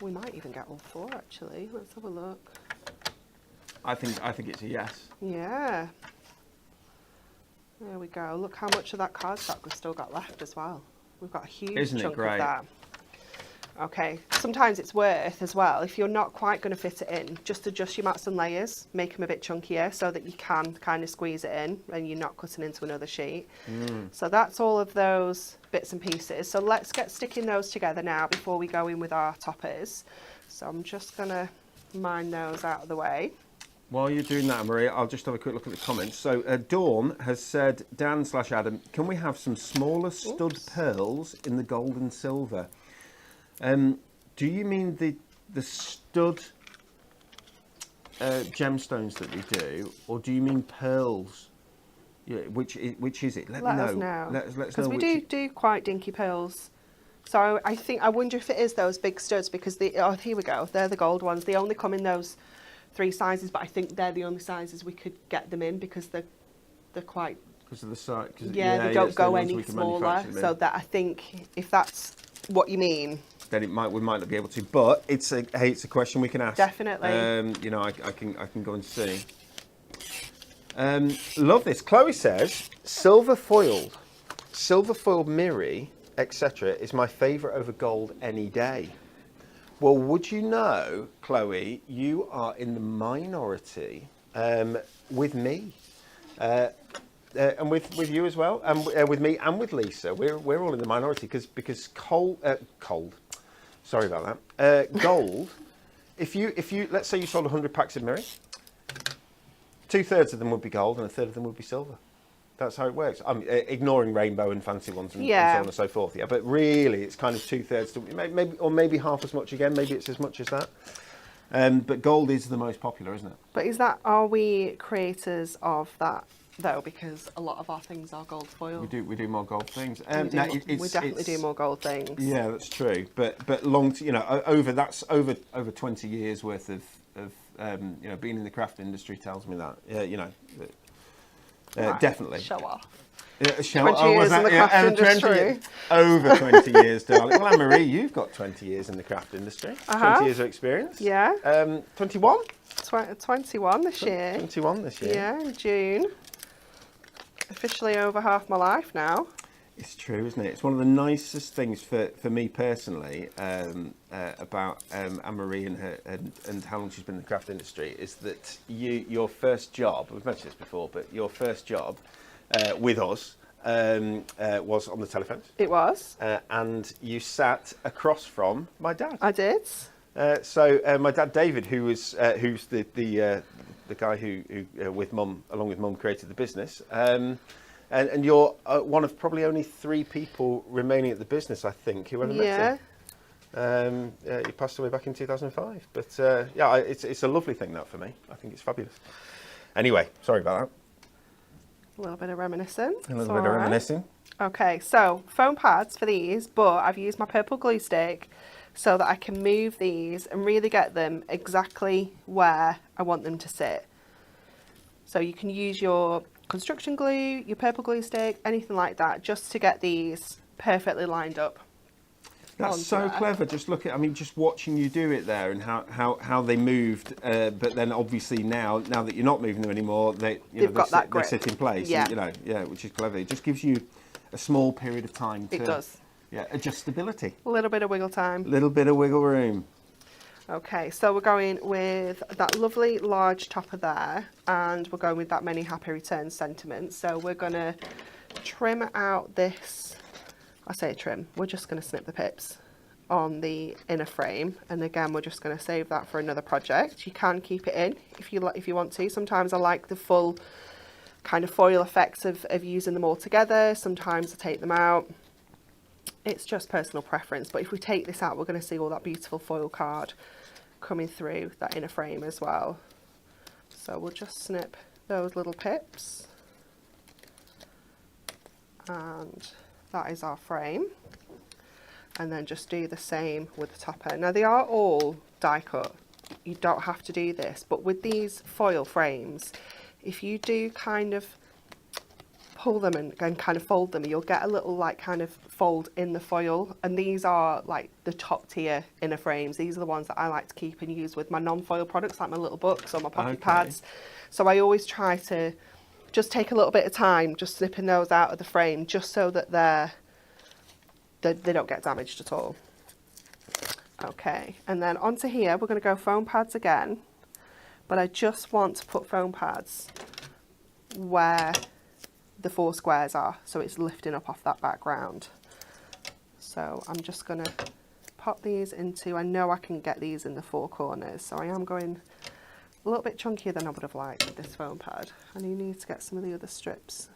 We might even get all 4 actually. Let's have a look. I think it's a yes. Yeah. There we go. Look how much of that cardstock we've still got left as well. We've got a huge chunk of that. Okay, sometimes it's worth as well, if you're not quite going to fit it in, just adjust your mats and layers, make them a bit chunkier so that you can kind of squeeze it in and you're not cutting into another sheet. So that's all of those bits and pieces. So let's get sticking those together now before we go in with our toppers. So I'm just going to mine those out of the way. While you're doing that, Maria, I'll just have a quick look at the comments. So Dawn has said, Dan/Adam, can we have some smaller stud pearls in the gold and silver? Do you mean the stud gemstones that we do, or do you mean pearls? Yeah, which is it? Let me know. Us know. Let us know. Because we do quite dinky pearls. So I wonder if it is those big studs, because here we go. They're the gold ones. They only come in those 3 sizes, but I think they're the only sizes we could get them in because they're quite. Because of the size. Yeah, they don't go any smaller. So that I think if that's what you mean, then we might not be able to. But it's a question we can ask. Definitely. I can go and see. Love this. Chloe says silver foiled mirror, etc. is my favourite over gold any day. Well, would you know, Chloe, you are in the minority with me. And with you as well, and with me and with Lisa, we're all in the minority because sorry about that. Gold. If you let's say you sold 100 packs of mirror, 2/3 of them would be gold and 1/3 of them would be silver. That's how it works. I'm ignoring rainbow and fancy ones and so on and so forth. Yeah, but really, it's kind of 2/3 to maybe half as much again. Maybe it's as much as that. But gold is the most popular, isn't it? But are we creators of that? Though, because a lot of our things are gold foil. We do more gold things. We definitely do more gold things. Yeah, that's true. But over 20 years worth of being in the craft industry tells me that. Right, definitely. Show off. 20 years in the craft industry. Over 20 years, darling. Well, Anne-Marie, you've got 20 years in the craft industry. 20 years of experience. Yeah. 21? 21 this year. 21 this year. Yeah, in June. Officially over half my life now. It's true, isn't it? It's one of the nicest things for me personally about Anne-Marie and how long she's been in the craft industry is that your first job, we've mentioned this before, but your first job with us was on the telephone. It was. And you sat across from my dad. I did. So my dad David, who's the guy who with Mum, along with Mum, created the business. And you're one of probably only 3 people remaining at the business, I think, who ever met him. He passed away back in 2005. But yeah, it's a lovely thing, that, for me. I think it's fabulous. Anyway, sorry about that. A little bit of reminiscing. A little bit of reminiscing. Okay, so foam pads for these, but I've used my purple glue stick so that I can move these and really get them exactly where I want them to sit. So you can use your construction glue, your purple glue stick, anything like that, just to get these perfectly lined up. That's so clever. Just look at, I mean, just watching you do it there and how they moved. But then obviously now that you're not moving them anymore, they sit in place. Yeah. And, which is clever. It just gives you a small period of time to. It does. Yeah, adjustability. A little bit of wiggle time. A little bit of wiggle room. Okay, so we're going with that lovely large topper there, and we're going with that many happy returns sentiment. So we're going to trim out this. I say trim, we're just going to snip the pips on the inner frame, and again we're just going to save that for another project. You can keep it in if you want to. Sometimes I like the full kind of foil effects of using them all together. Sometimes I take them out. It's just personal preference, but if we take this out, we're going to see all that beautiful foil card coming through that inner frame as well. So we'll just snip those little pips, and that is our frame. And then just do the same with the topper. Now they are all die cut, you don't have to do this, but with these foil frames, if you do kind of pull them and kind of fold them, you'll get a little like kind of fold in the foil, and these are like the top tier inner frames. These are the ones that I like to keep and use with my non-foil products, like my little books or my pocket pads. So I always try to just take a little bit of time just snipping those out of the frame, just so that they don't get damaged at all. Okay, and then onto here we're going to go foam pads again, but I just want to put foam pads where the 4 squares are, so it's lifting up off that background. So I'm just going to pop these into, I know I can get these in the 4 corners, so I am going a little bit chunkier than I would have liked with this foam pad. And you need to get some of the other strips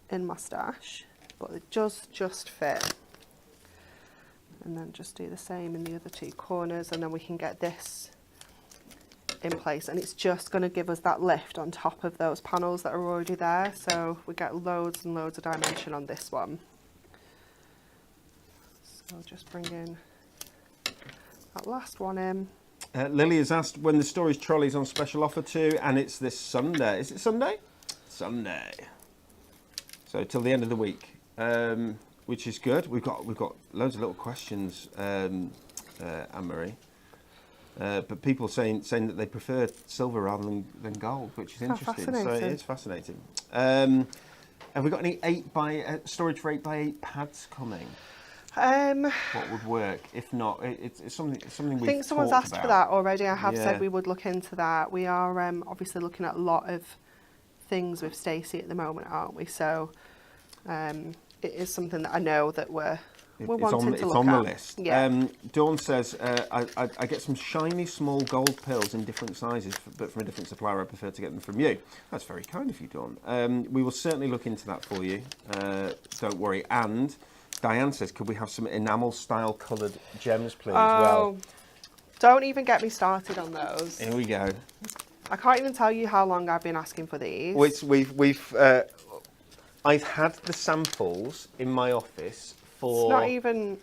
in my stash, but it does just fit. And then just do the same in the other 2 corners, and then we can get this in place, and it's just going to give us that lift on top of those panels that are already there, so we get loads and loads of dimension on this one. So just bring in that last one in. Lily has asked when the storage trolley's on special offer too, and it's this Sunday. Is it Sunday? Sunday. So till the end of the week, which is good. We've got loads of little questions, Anne-Marie. But people saying that they prefer silver rather than gold, which is interesting. So it is fascinating. Have we got any storage for 8x8 pads coming? What would work? If not, it's something we've I think someone's asked for that already. I have said we would look into that. We are obviously looking at a lot of things with Stacey at the moment, aren't we? So it is something that I know that we're wanting to look at. It's on the list. Yeah. Dawn says, I get some shiny small gold pearls in different sizes, but from a different supplier. I prefer to get them from you. That's very kind of you, Dawn. We will certainly look into that for you. Don't worry. And Diane says, could we have some enamel style coloured gems, please? Oh, don't even get me started on those. Here we go. I can't even tell you how long I've been asking for these. I've had the samples in my office for... It's not even...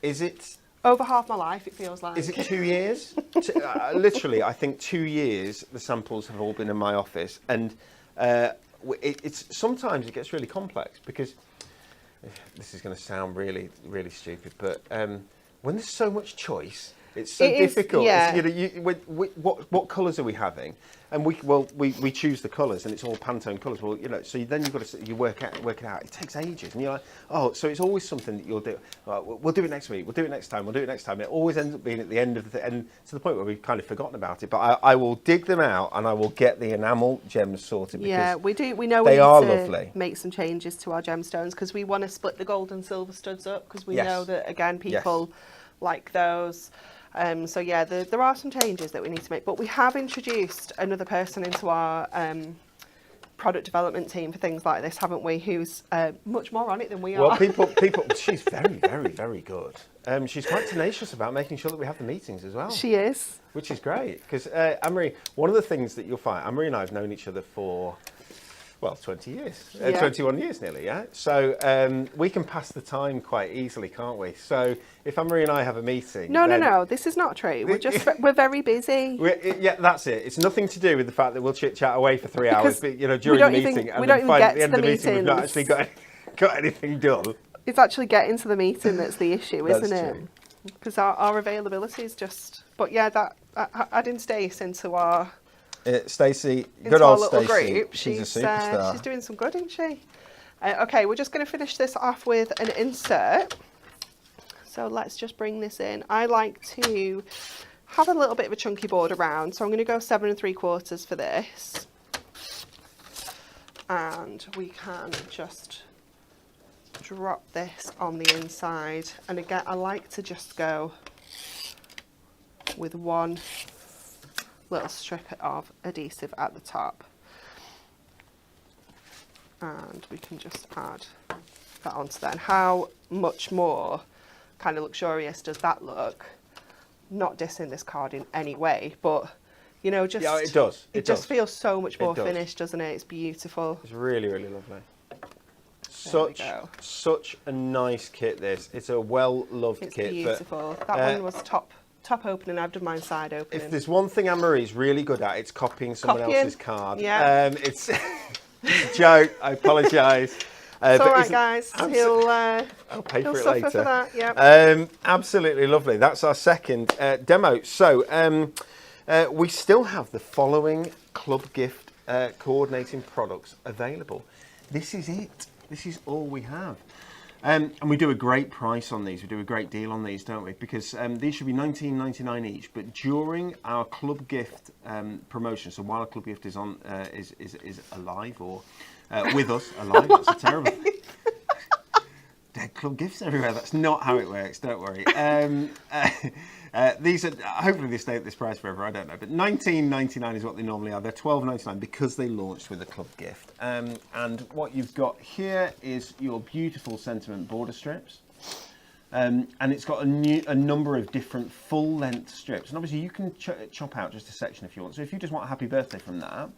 Is it... Over half my life, it feels like. Is it 2 years? Literally, I think 2 years the samples have all been in my office. And sometimes it gets really complex because... This is going to sound really, really stupid, but when there's so much choice, It's so difficult. Yeah. It's, what colours are we having? And we choose the colours, and it's all Pantone colours. Well, so then you've got to work it out. It takes ages, and you're like, oh, so it's always something that you'll do. Right, we'll do it next week. We'll do it next time. We'll do it next time. It always ends up being at the end of the and to the point where we've kind of forgotten about it. But I will dig them out, and I will get the enamel gems sorted. Yeah, we do. We know they we need are to lovely. Make some changes to our gemstones because we want to split the gold and silver studs up because we Yes. know that again people like those. So yeah, there are some changes that we need to make, but we have introduced another person into our product development team for things like this, haven't we? Who's much more on it than we are. Well, people, she's very, very, very good. She's quite tenacious about making sure that we have the meetings as well. She is. Which is great, because Anne-Marie, one of the things that you'll find, Anne-Marie and I have known each other for, 20 years, 21 years nearly, yeah? So we can pass the time quite easily, can't we? So if Anne-Marie and I have a meeting... No, this is not true. We're very busy. Yeah, that's it. It's nothing to do with the fact that we'll chit-chat away for 3 hours, during the meeting, and then find at the end of the meeting we've not actually got anything done. It's actually getting to the meeting that's the issue, isn't it? True. Because our availability is just... But yeah, that adding Stace into our... Stacey, good old little Stacey. group. She's a superstar. She's doing some good, isn't she? Okay, we're just going to finish this off with an insert. So let's just bring this in. I like to have a little bit of a chunky board around, so I'm going to go 7 3/4 for this. And we can just drop this on the inside. And again, I like to just go with one little strip of adhesive at the top, and we can just add that onto there. And how much more kind of luxurious does that look? Not dissing this card in any way, but just yeah, it does. It just feels so much more finished, doesn't it? It's beautiful. It's really, really lovely. Such a nice kit. This it's a well-loved kit. It's beautiful. That one was top opening. I've done mine side opening. If there's one thing Anne-Marie's really good at, it's copying someone else's card. Yeah. It's a joke. I apologise. It's all right, guys. I'll pay for it suffer later. for that. Yeah. Absolutely lovely. That's our second demo. So we still have the following club gift coordinating products available. This is it. This is all we have. And we do a great price on these. We do a great deal on these, don't we? Because these should be $19.99 each. But during our club gift promotion, so while our club gift is on is alive or with us alive, that's a terrible. Dead club gifts everywhere. That's not how it works. Don't worry. These are hopefully they stay at this price forever. I don't know, but $19.99 is what they normally are. They're $12.99 because they launched with a club gift. And what you've got here is your beautiful sentiment border strips, and it's got a number of different full-length strips. And obviously you can chop out just a section if you want. So if you just want a happy birthday from that.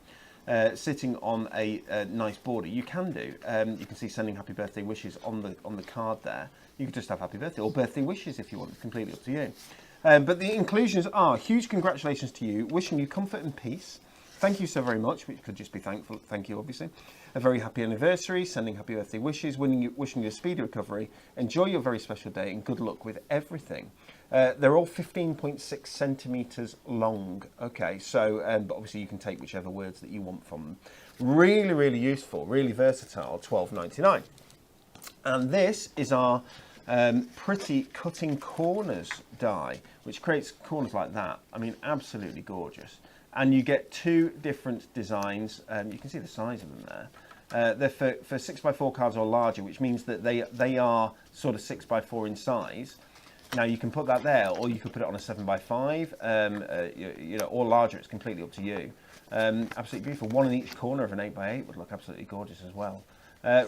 Sitting on a nice border, you can do. You can see sending happy birthday wishes on the card there. You could just have happy birthday or birthday wishes if you want. It's completely up to you. But the inclusions are huge congratulations to you, wishing you comfort and peace. Thank you so very much, which could just be thankful. Thank you, obviously. A very happy anniversary, sending happy birthday wishes, wishing you a speedy recovery. Enjoy your very special day and good luck with everything. They're all 15.6 centimetres long. Okay, so but obviously you can take whichever words that you want from them. Really, really useful, really versatile, $12.99. And this is our pretty cutting corners die, which creates corners like that. I mean, absolutely gorgeous. And you get two different designs. You can see the size of them there. They're for 6x4 cards or larger, which means that they are sort of 6x4 in size. Now you can put that there, or you could put it on a 7x5, or larger. It's completely up to you. Absolutely beautiful. One in each corner of an 8x8 would look absolutely gorgeous as well.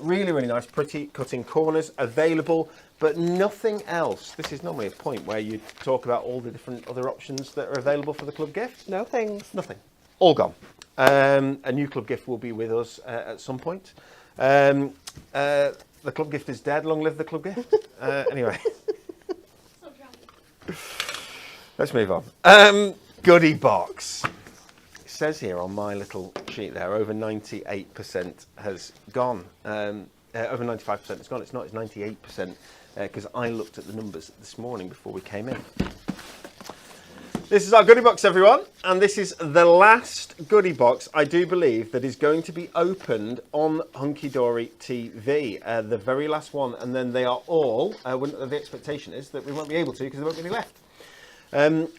Really, really nice, pretty cutting corners available, but nothing else. This is normally a point where you talk about all the different other options that are available for the club gift. No things. Nothing. All gone. A new club gift will be with us at some point. The club gift is dead. Long live the club gift. Anyway. Let's move on. Goodie box. It says here on my little sheet there, over 98% has gone. Over 95% has gone. It's not, it's 98% because I looked at the numbers this morning before we came in. This is our goodie box, everyone, and this is the last goodie box, I do believe, that is going to be opened on Hunky Dory TV. The very last one, and then they are all, the expectation is that we won't be able to because there won't be any left.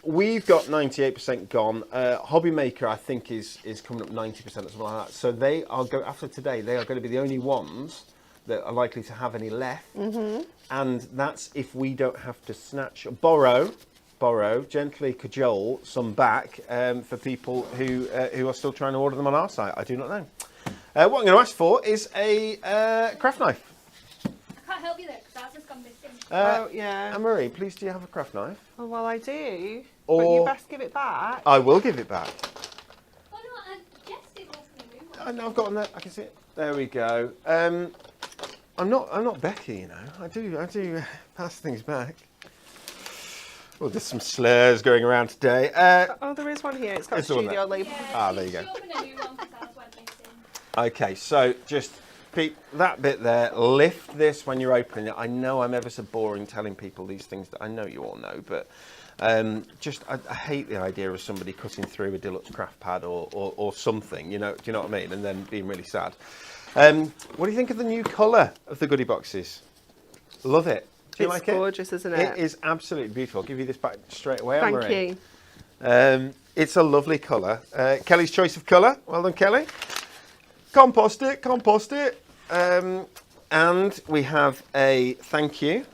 We've got 98% gone. Hobby Maker, I think, is coming up 90% or something like that. So they are after today, they are going to be the only ones that are likely to have any left. And that's if we don't have to snatch, borrow, gently cajole some back for people who are still trying to order them on our site. I do not know. What I'm going to ask for is a craft knife. I can't help you there because ours has gone missing. Oh, yeah. Anne-Marie, please, do you have a craft knife? Oh, well, I do. Or- But you best give it back. I will give it back. Oh no, I guessed it was going to move. I know, I've got on there. I can see it. There we go. I'm not Becky, you know. I do pass things back. Oh, there's some slurs going around today. Oh, there is one here. It's got a It's the one studio there. label. Yeah, there you go. She opened a new one because ours went missing. Okay, so just Pete, that bit there. Lift this when you're opening it. I know I'm ever so boring telling people these things that I know you all know, but I hate the idea of somebody cutting through a deluxe craft pad or something. You know, do you know what I mean? And then being really sad. What do you think of the new colour of the goodie boxes? Love it. Do you like it? It's gorgeous, isn't it? It is absolutely beautiful. I'll give you this back straight away. Thank Anne-Marie. you. It's a lovely colour. Kelly's choice of colour. Well done, Kelly. Compost it. And we have a thank you.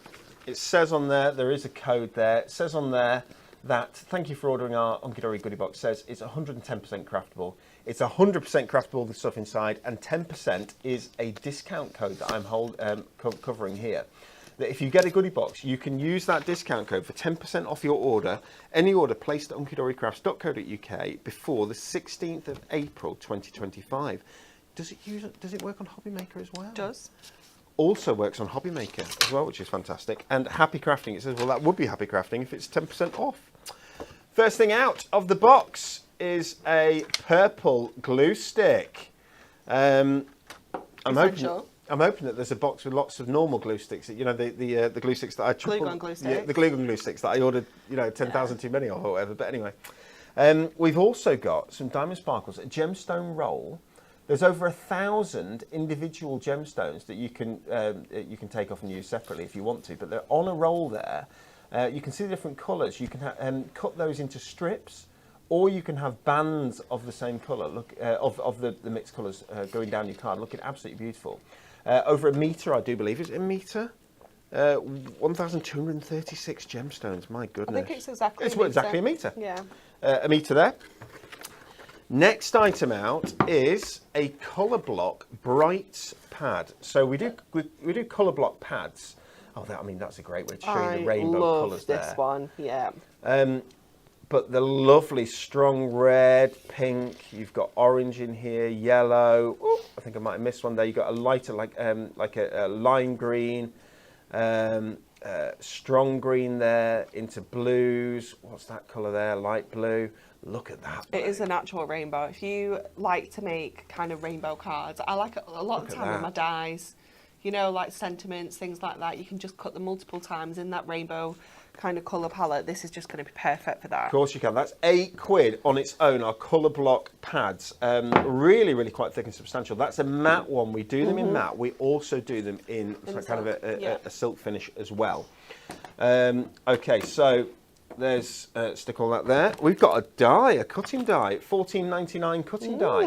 It says on there is a code there. It says on there that thank you for ordering our Hunky Dory goodie box. Says it's 110% craftable. It's 100% craftable, the stuff inside, and 10% is a discount code that I'm covering here. That if you get a goodie box, you can use that discount code for 10% off your order, any order placed at hunkydorycrafts.co.uk before the 16th of April 2025. Does it work on Hobby Maker as well? It does. Also works on Hobby Maker as well, which is fantastic. And Happy Crafting, it says, well, that would be Happy Crafting if it's 10% off. First thing out of the box is a purple glue stick. I'm hoping that there's a box with lots of normal glue sticks. You know, the glue sticks that I Glue gun glue sticks. Yeah, the glue gun glue sticks that I ordered. 10,000 too many or whatever. But anyway, we've also got some diamond sparkles, a gemstone roll. There's over 1,000 individual gemstones that you can take off and use separately if you want to. But they're on a roll there. You can see the different colours. You can cut those into strips. Or you can have bands of the same colour, of the mixed colours going down your card, looking absolutely beautiful. Over a metre, I do believe. Is it a metre? 1,236 gemstones, my goodness. I think it's exactly a metre. Yeah. A metre there. Next item out is a colour block bright pad. So we do colour block pads. Oh, that's a great way to show you the rainbow colours there. I love this one, yeah. But the lovely strong red, pink, you've got orange in here, yellow. Ooh, I think I might have missed one there. You've got a lighter, like a lime green, strong green there, into blues. What's that colour there? Light blue. Look at that. It is a natural rainbow. If you like to make kind of rainbow cards, I like it a lot of the time with my dies. Like sentiments, things like that. You can just cut them multiple times in that rainbow kind of colour palette. This is just going to be perfect for that. Of course you can. That's £8 on its own, our colour block pads. Really, really quite thick and substantial. That's a matte one. We do them in matte. We also do them in kind of a silk finish as well. Okay, so there's stick all that there. We've got a die, a cutting die, £14.99 cutting die.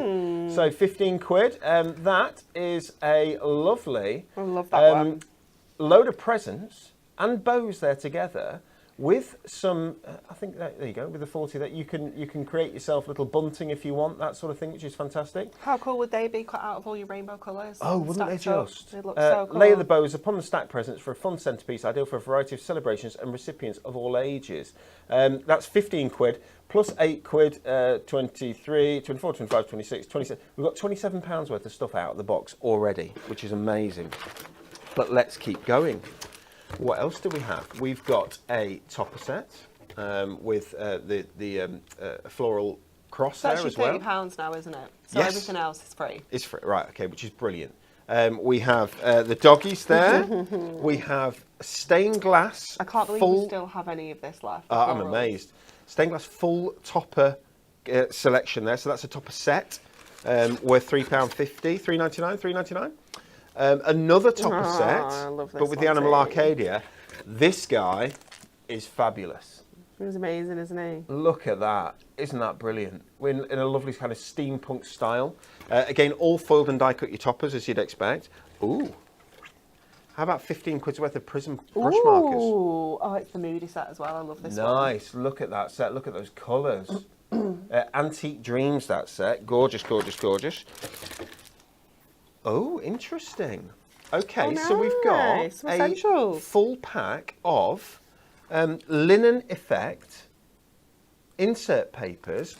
So £15. That is a lovely I love that one. load of presents and bows there together with some, I think there you go, with the 40 that you can create yourself little bunting if you want, that sort of thing, which is fantastic. How cool would they be cut out of all your rainbow colours? Oh, wouldn't they just? They look so cool. Layer the bows upon the stacked presents for a fun centrepiece, ideal for a variety of celebrations and recipients of all ages. That's £15 plus £8, 23, 24, 25, 26, 27. We've got £27 worth of stuff out of the box already, which is amazing. But let's keep going. What else do we have? We've got a topper set with the floral cross there as well. It's actually £30 now, isn't it? So yes. Everything else is free. It's free, right? Okay, which is brilliant. We have the doggies there. We have stained glass. I can't believe we still have any of this left. I'm amazed. Stained glass full topper selection there. So that's a topper set worth £3.50, £3.99, £3.99. Another topper set, I love this but with the one Animal too. Arcadia. This guy is fabulous. He's amazing, isn't he? Look at that. Isn't that brilliant? We're in a lovely kind of steampunk style. Again, all foiled and die cut your toppers, as you'd expect. Ooh. How about 15 quid's worth of prism brush markers? Ooh. Oh, it's the Moody set as well. I love this one. Nice. Look at that set. Look at those colours. Antique Dreams, that set. Gorgeous, gorgeous, gorgeous. Oh, interesting. Okay, Oh, so we've got nice. Some a essentials. full pack of linen effect insert papers,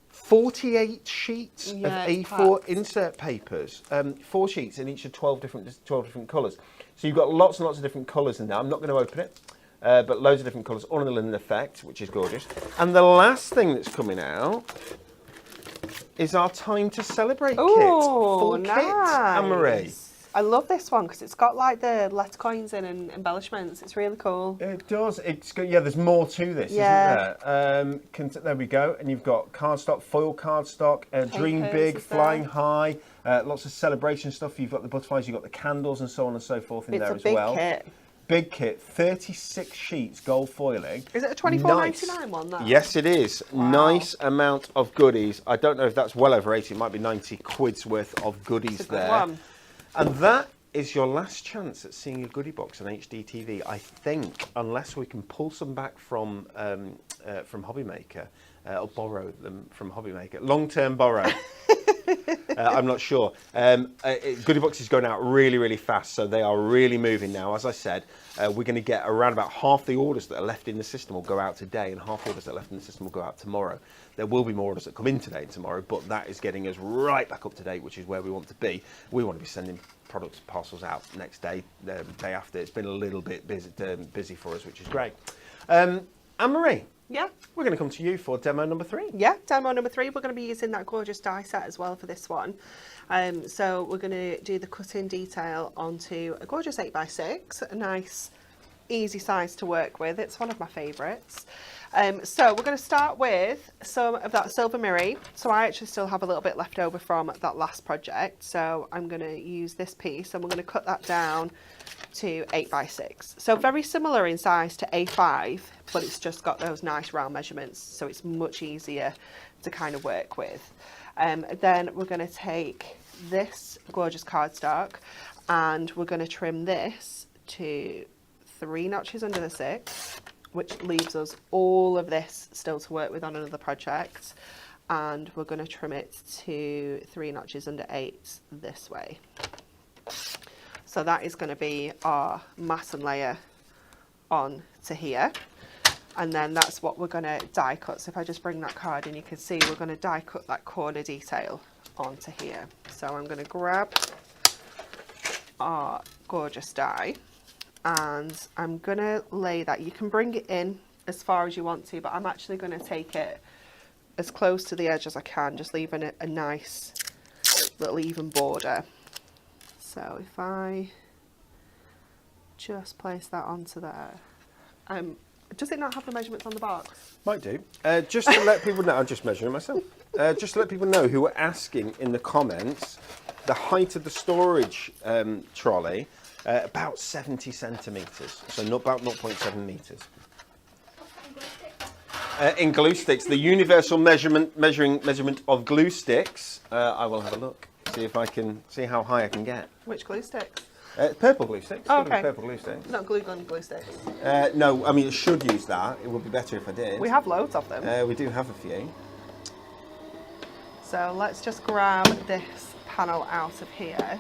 48 sheets Yeah, of it's A4 packed. insert papers, 4 sheets in each of 12 different colours. So you've got lots and lots of different colours in there. I'm not going to open it, but loads of different colours, all in the linen effect, which is gorgeous. And the last thing that's coming out is our Time to Celebrate kit. Full nice. kit, Anne-Marie. I love this one because it's got like the letter coins in and embellishments. It's really cool. It does. It's good. Yeah, there's more to this, Yeah. isn't there? There we go. And you've got cardstock, foil cardstock, Dream Papers Big, is Flying there. High, lots of celebration stuff. You've got the butterflies, you've got the candles and so on and so forth in It's there a as big well. kit. Big kit, 36 sheets, gold foiling. Is it a $24.99 one, that? Yes, it is. Wow. Nice amount of goodies. I don't know if that's well over 80. It might be 90 quid's worth of goodies It's a good there. one. And that is your last chance at seeing a goodie box on HDTV, I think, unless we can pull some back from Hobbymaker, or borrow them from Hobbymaker. Long-term borrow. I'm not sure. Goodie box is going out really, really fast, so they are really moving now. As I said, we're going to get around about half the orders that are left in the system will go out today, and half orders that are left in the system will go out tomorrow. There will be more orders that come in today and tomorrow, but that is getting us right back up to date, which is where we want to be. We want to be sending products, parcels out next day, day after. It's been a little bit busy for us, which is great. Anne-Marie, Yeah. we're going to come to you for demo number 3. Yeah, demo number 3. We're going to be using that gorgeous die set as well for this one. So we're going to do the cut-in detail onto a gorgeous 8x6, a nice, easy size to work with. It's one of my favourites. So we're going to start with some of that silver mirror. So I actually still have a little bit left over from that last project. So I'm going to use this piece and we're going to cut that down to 8x6. So very similar in size to A5, but it's just got those nice round measurements. So it's much easier to kind of work with. Then we're going to take this gorgeous cardstock and we're going to trim this to 3 notches under the 6, which leaves us all of this still to work with on another project. And we're going to trim it to 3 notches under 8 this way. So that is going to be our mass and layer on to here. And then that's what we're going to die cut. So if I just bring that card in, you can see we're going to die cut that corner detail onto here. So I'm going to grab our gorgeous die and I'm going to lay that. You can bring it in as far as you want to, but I'm actually going to take it as close to the edge as I can, just leaving it a nice little even border. So if I just place that onto there, does it not have the measurements on the box? Might do. Just to let people know, I'm just measuring myself. Just to let people know who were asking in the comments, the height of the storage trolley, about 70 centimetres, so about 0.7 metres. In glue sticks, the universal measurement of glue sticks. I will have a look, see if I can see how high I can get. Which glue sticks? Purple glue sticks. Oh, Gotta be okay. Purple glue sticks. Not glue gun glue sticks. No, I mean it should use that. It would be better if I did. We have loads of them. We do have a few. So let's just grab this panel out of here.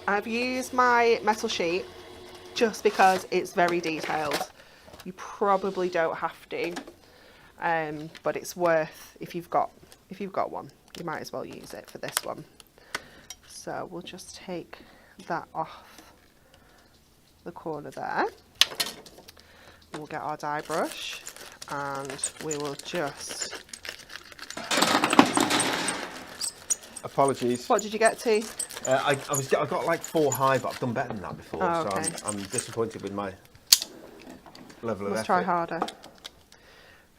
I've used my metal sheet just because it's very detailed. You probably don't have to, but it's worth, if you've got one, you might as well use it for this one. So we'll just take that off the corner there. We'll get our die brush and we will just... Apologies. What did you get to? I got like 4 high, but I've done better than that before, Oh, okay. so I'm disappointed with my level of Let's effort. try harder.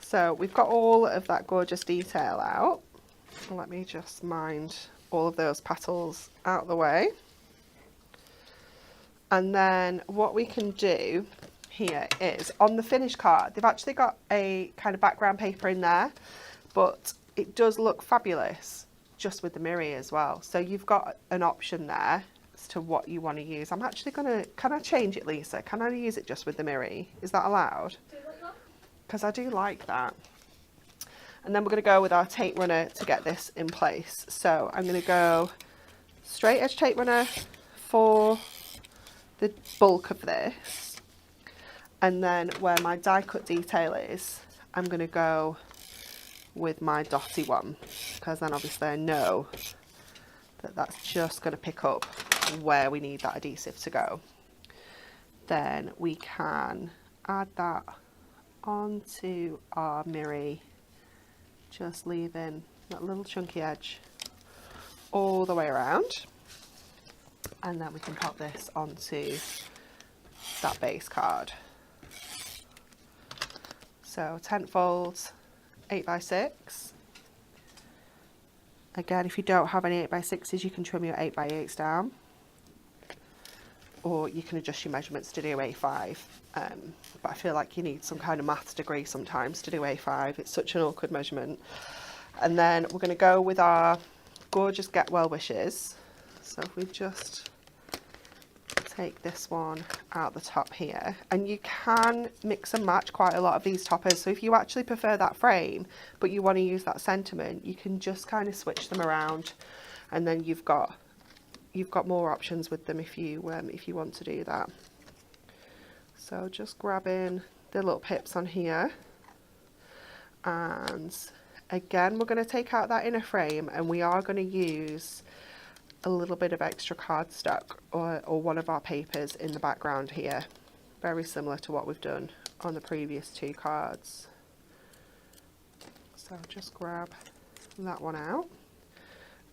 So we've got all of that gorgeous detail out. Let me just mind all of those petals out of the way. And then what we can do here is, on the finished card, they've actually got a kind of background paper in there, but it does look fabulous just with the mirror as well. So you've got an option there as to what you want to use. I'm actually going to, can I change it, Lisa? Can I use it just with the mirror? Is that allowed? Because I do like that. And then we're going to go with our tape runner to get this in place. So I'm going to go straight edge tape runner for the bulk of this. And then where my die cut detail is, I'm going to go with my dotty one, because then obviously I know that that's just going to pick up where we need that adhesive to go. Then we can add that onto our mirror, just leaving that little chunky edge all the way around, and then we can pop this onto that base card. So 10 folds, 8x6. Again, if you don't have any 8x6s, you can trim your 8x8s down, or you can adjust your measurements to do A5. But I feel like you need some kind of maths degree sometimes to do A5. It's such an awkward measurement. And then we're going to go with our gorgeous Get Well Wishes. So if we just take this one out the top here, and you can mix and match quite a lot of these toppers. So if you actually prefer that frame, but you want to use that sentiment, you can just kind of switch them around, and then you've got more options with them if you want to do that. So just grabbing the little pips on here, and again we're going to take out that inner frame, and we are going to use a little bit of extra cardstock or one of our papers in the background here, very similar to what we've done on the previous two cards. So just grab that one out,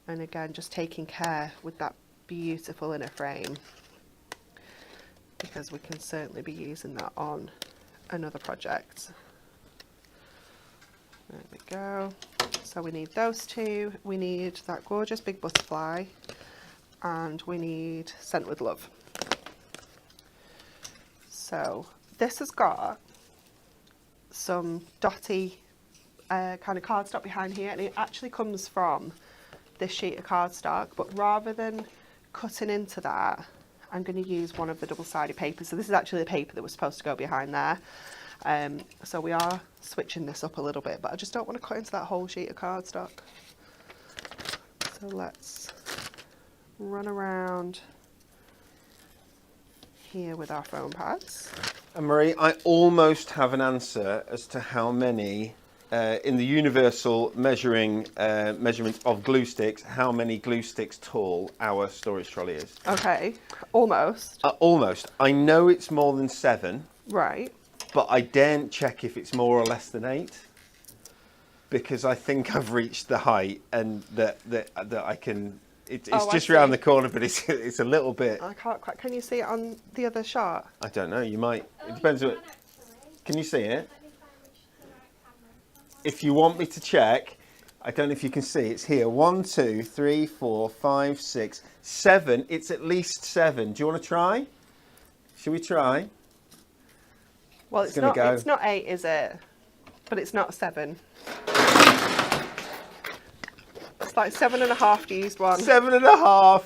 and again just taking care with that beautiful inner frame, because we can certainly be using that on another project. There we go. So we need those two, we need that gorgeous big butterfly, and we need Sent With Love. So this has got some dotty kind of cardstock behind here, and it actually comes from this sheet of cardstock, but rather than cutting into that, I'm going to use one of the double-sided papers. So this is actually the paper that was supposed to go behind there. So we are switching this up a little bit, but I just don't want to cut into that whole sheet of cardstock. So let's run around here with our foam pads. And Marie, I almost have an answer as to how many, in the universal measurement of glue sticks, how many glue sticks tall our storage trolley is. Okay, almost. Almost. I know it's more than 7. Right. But I daren't check if it's more or less than 8, because I think I've reached the height, and that I can. It's just round the corner, but it's a little bit. I can't quite. Can you see it on the other shot? I don't know. You might. It depends. Can you see it? If you want me to check, I don't know if you can see. It's here. 1, 2, 3, 4, 5, 6, 7. It's at least 7. Do you want to try? Shall we try? Well, it's not 8, is it? But it's not 7. It's like 7.5 to use one. 7.5.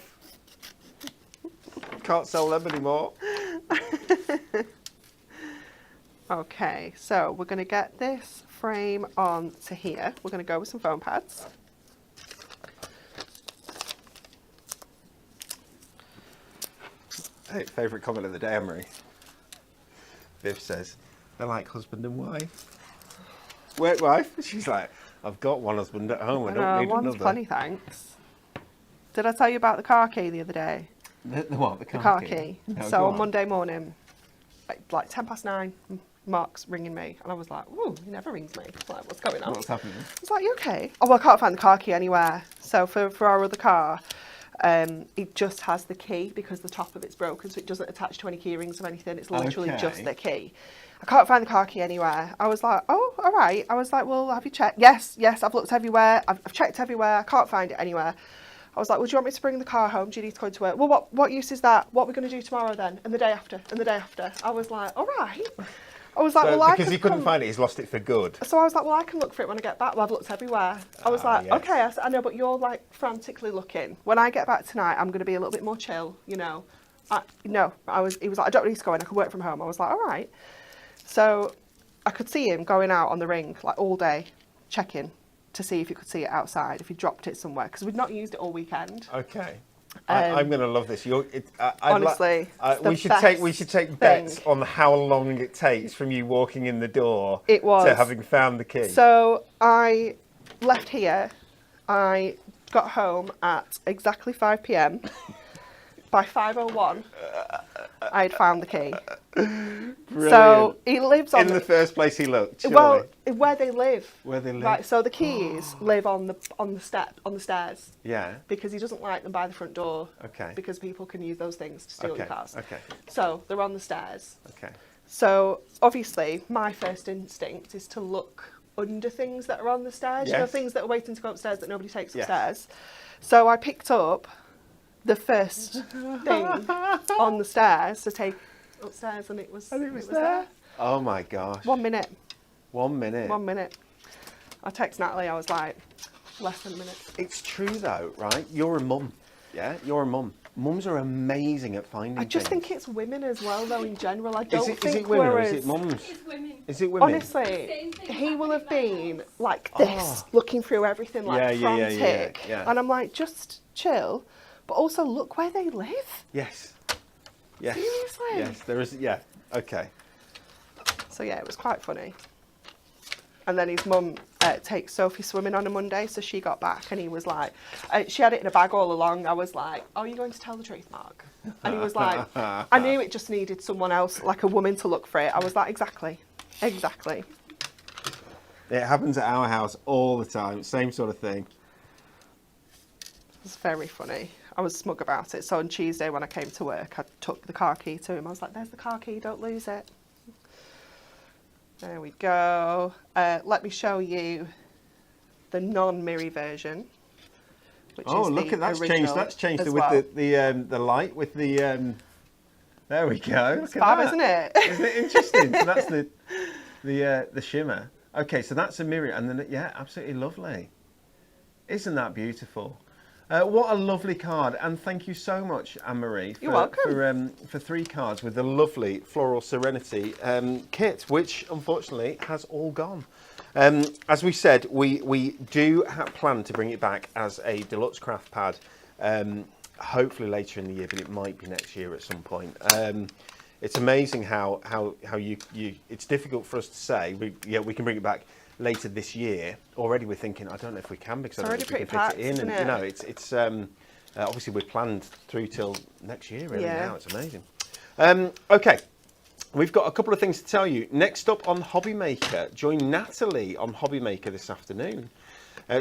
Can't sell them anymore. Okay, so we're going to get this frame on to here. We're going to go with some foam pads. Hey, favourite comment of the day, Emery. Viv says, they're like husband and wife. Wait, wife? She's like, I've got one husband at home, I don't need one's another. plenty, thanks. Did I tell you about the car key the other day? The what? The car key. No, so on Monday morning, like 9:10, Mark's ringing me, and I was like, ooh, he never rings me. Like, what's going on? What's happening? I was like, you okay? Oh, well, I can't find the car key anywhere. So for our other car, It just has the key because the top of it's broken, so it doesn't attach to any key rings or anything. It's literally just the key. I can't find the car key anywhere. I was like, oh, all right. I was like, well, have you checked? Yes, I've looked everywhere. I've checked everywhere. I can't find it anywhere. I was like, well, do you want me to bring the car home? Do you need to go to work? Well, what use is that? What are we going to do tomorrow then? And the day after? And the day after? I was like, all right. I was like, so well, because he couldn't find it, he's lost it for good. So I was like, well, I can look for it when I get back. Well, I've looked everywhere. I was like, yes. okay. I said, I know, but you're like frantically looking. When I get back tonight, I'm going to be a little bit more chill, you know. He was like, I don't need to go in. I can work from home. I was like, all right. So I could see him going out on the ring like all day, checking to see if he could see it outside, if he dropped it somewhere, because we'd not used it all weekend. Okay. I'm going to love this. Honestly, we should take bets on how long it takes from you walking in the door to having found the key. So I left here. I got home at exactly 5 p.m. By 5:01, I had found the key. Brilliant. So he lives on in the first place he looked. Surely. Well, where they live. Where they live. Right. So the keys live on the stairs. Yeah. Because he doesn't like them by the front door. Okay. Because people can use those things to steal your cars. Okay. So they're on the stairs. Okay. So obviously, my first instinct is to look under things that are on the stairs. Yes. You know, things that are waiting to go upstairs that nobody takes upstairs. So I picked up the first thing on the stairs to take upstairs, and it was there. Oh my gosh. 1 minute. 1 minute. 1 minute. I text Natalie, I was like, less than a minute. It's true though, right? You're a mum. Yeah, you're a mum. Mums are amazing at finding I just things. think it's women as well, though, in general. I don't think is it women we're or as... is it mums? It's women. Is it women? Honestly, he will have been like this, looking through everything like frantic. Yeah. And I'm like, just chill. But also look where they live. Yes. Seriously? Yes, there is. Yeah. Okay. So yeah, it was quite funny. And then his mum takes Sophie swimming on a Monday, so she got back and he was like, she had it in a bag all along. I was like, oh, you're going to tell the truth, Mark? And he was like, I knew it just needed someone else, like a woman, to look for it. I was like, exactly. It happens at our house all the time. Same sort of thing. It's very funny. I was smug about it. So on Tuesday when I came to work, I took the car key to him. I was like, there's the car key, don't lose it. There we go. Let me show you the non-mirror version. Which is look at that's changed. That's changed with well. the light with the. There we go. It's look at fab, that. isn't it? Isn't it interesting? So that's the shimmer. Okay, so that's a mirror, and then absolutely lovely. Isn't that beautiful? What a lovely card, and thank you so much, Anne-Marie, You're welcome. For 3 cards with the lovely Floral Serenity kit, which unfortunately has all gone. As we said, we do plan to bring it back as a deluxe craft pad, hopefully later in the year, but it might be next year at some point. It's amazing how you it's difficult for us to say. We can bring it back later this year. Already we're thinking, I don't know if we can, because I don't know if we can fit it in. And you know, it's obviously we're planned through till next year really now. It's amazing. Okay, we've got a couple of things to tell you. Next up on Hobby Maker, join Natalie on Hobby Maker this afternoon.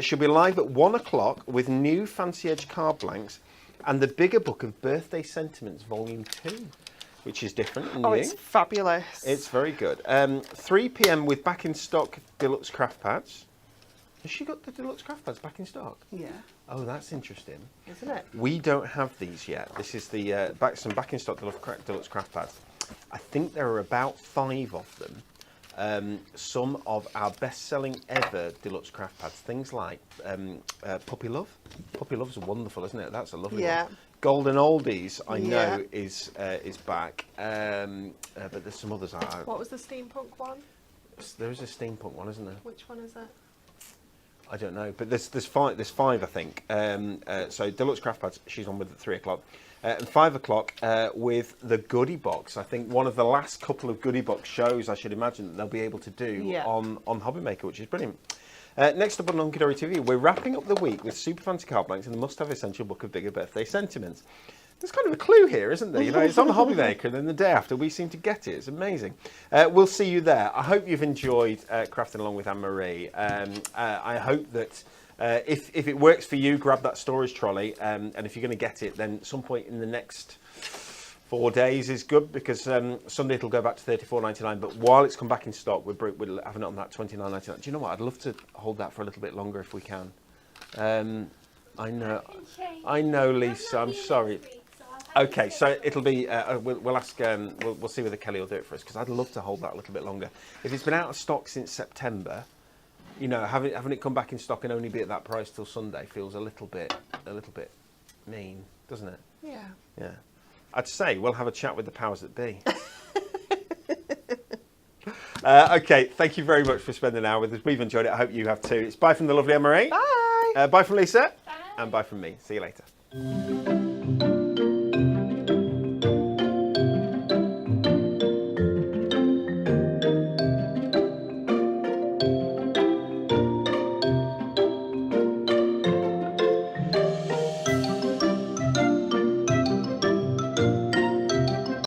She'll be live at 1 o'clock with new Fancy Edge card blanks and the bigger book of Birthday Sentiments Volume 2. Which is different and new. It's fabulous. It's very good. 3 p.m. with back in stock deluxe craft pads. Has she got the deluxe craft pads back in stock? Yeah. Oh, that's interesting. Isn't it? We don't have these yet. This is the some back in stock deluxe craft pads. I think there are about 5 of them. Some of our best-selling ever deluxe craft pads. Things like Puppy Love. Puppy Love's wonderful, isn't it? That's a lovely one. Golden Oldies, I know, is back, but there's some others. What was the steampunk one? There is a steampunk one, isn't there? Which one is it? I don't know, but there's 5, I think. So deluxe craft pads, she's on with at 3 o'clock, and 5 o'clock with the Goodie box. I think one of the last couple of Goodie box shows, I should imagine, that they'll be able to do on Hobby Maker, which is brilliant. Next up on Hunky Dory TV, we're wrapping up the week with Super Fancy Card Blanks and the must-have essential book of Bigger Birthday Sentiments. There's kind of a clue here, isn't there? You know, it's on Hobby Maker, and then the day after we seem to get it. It's amazing. We'll see you there. I hope you've enjoyed crafting along with Anne-Marie. I hope that If it works for you, grab that storage trolley. And if you're going to get it, then some point in the next 4 days is good, because Sunday it'll go back to $34.99. But while it's come back in stock, we're having it on that $29.99. Do you know what? I'd love to hold that for a little bit longer if we can. I know, Lisa. I'm sorry. Okay, so it'll be. We'll ask. We'll see whether Kelly will do it for us, because I'd love to hold that a little bit longer. If it's been out of stock since September, you know, having it come back in stock and only be at that price till Sunday feels a little bit mean, doesn't it? Yeah. Yeah. I'd say we'll have a chat with the powers that be. Okay, thank you very much for spending an hour with us. We've enjoyed it. I hope you have too. It's bye from the lovely Anne-Marie. Bye. Bye from Lisa. Bye. And bye from me. See you later.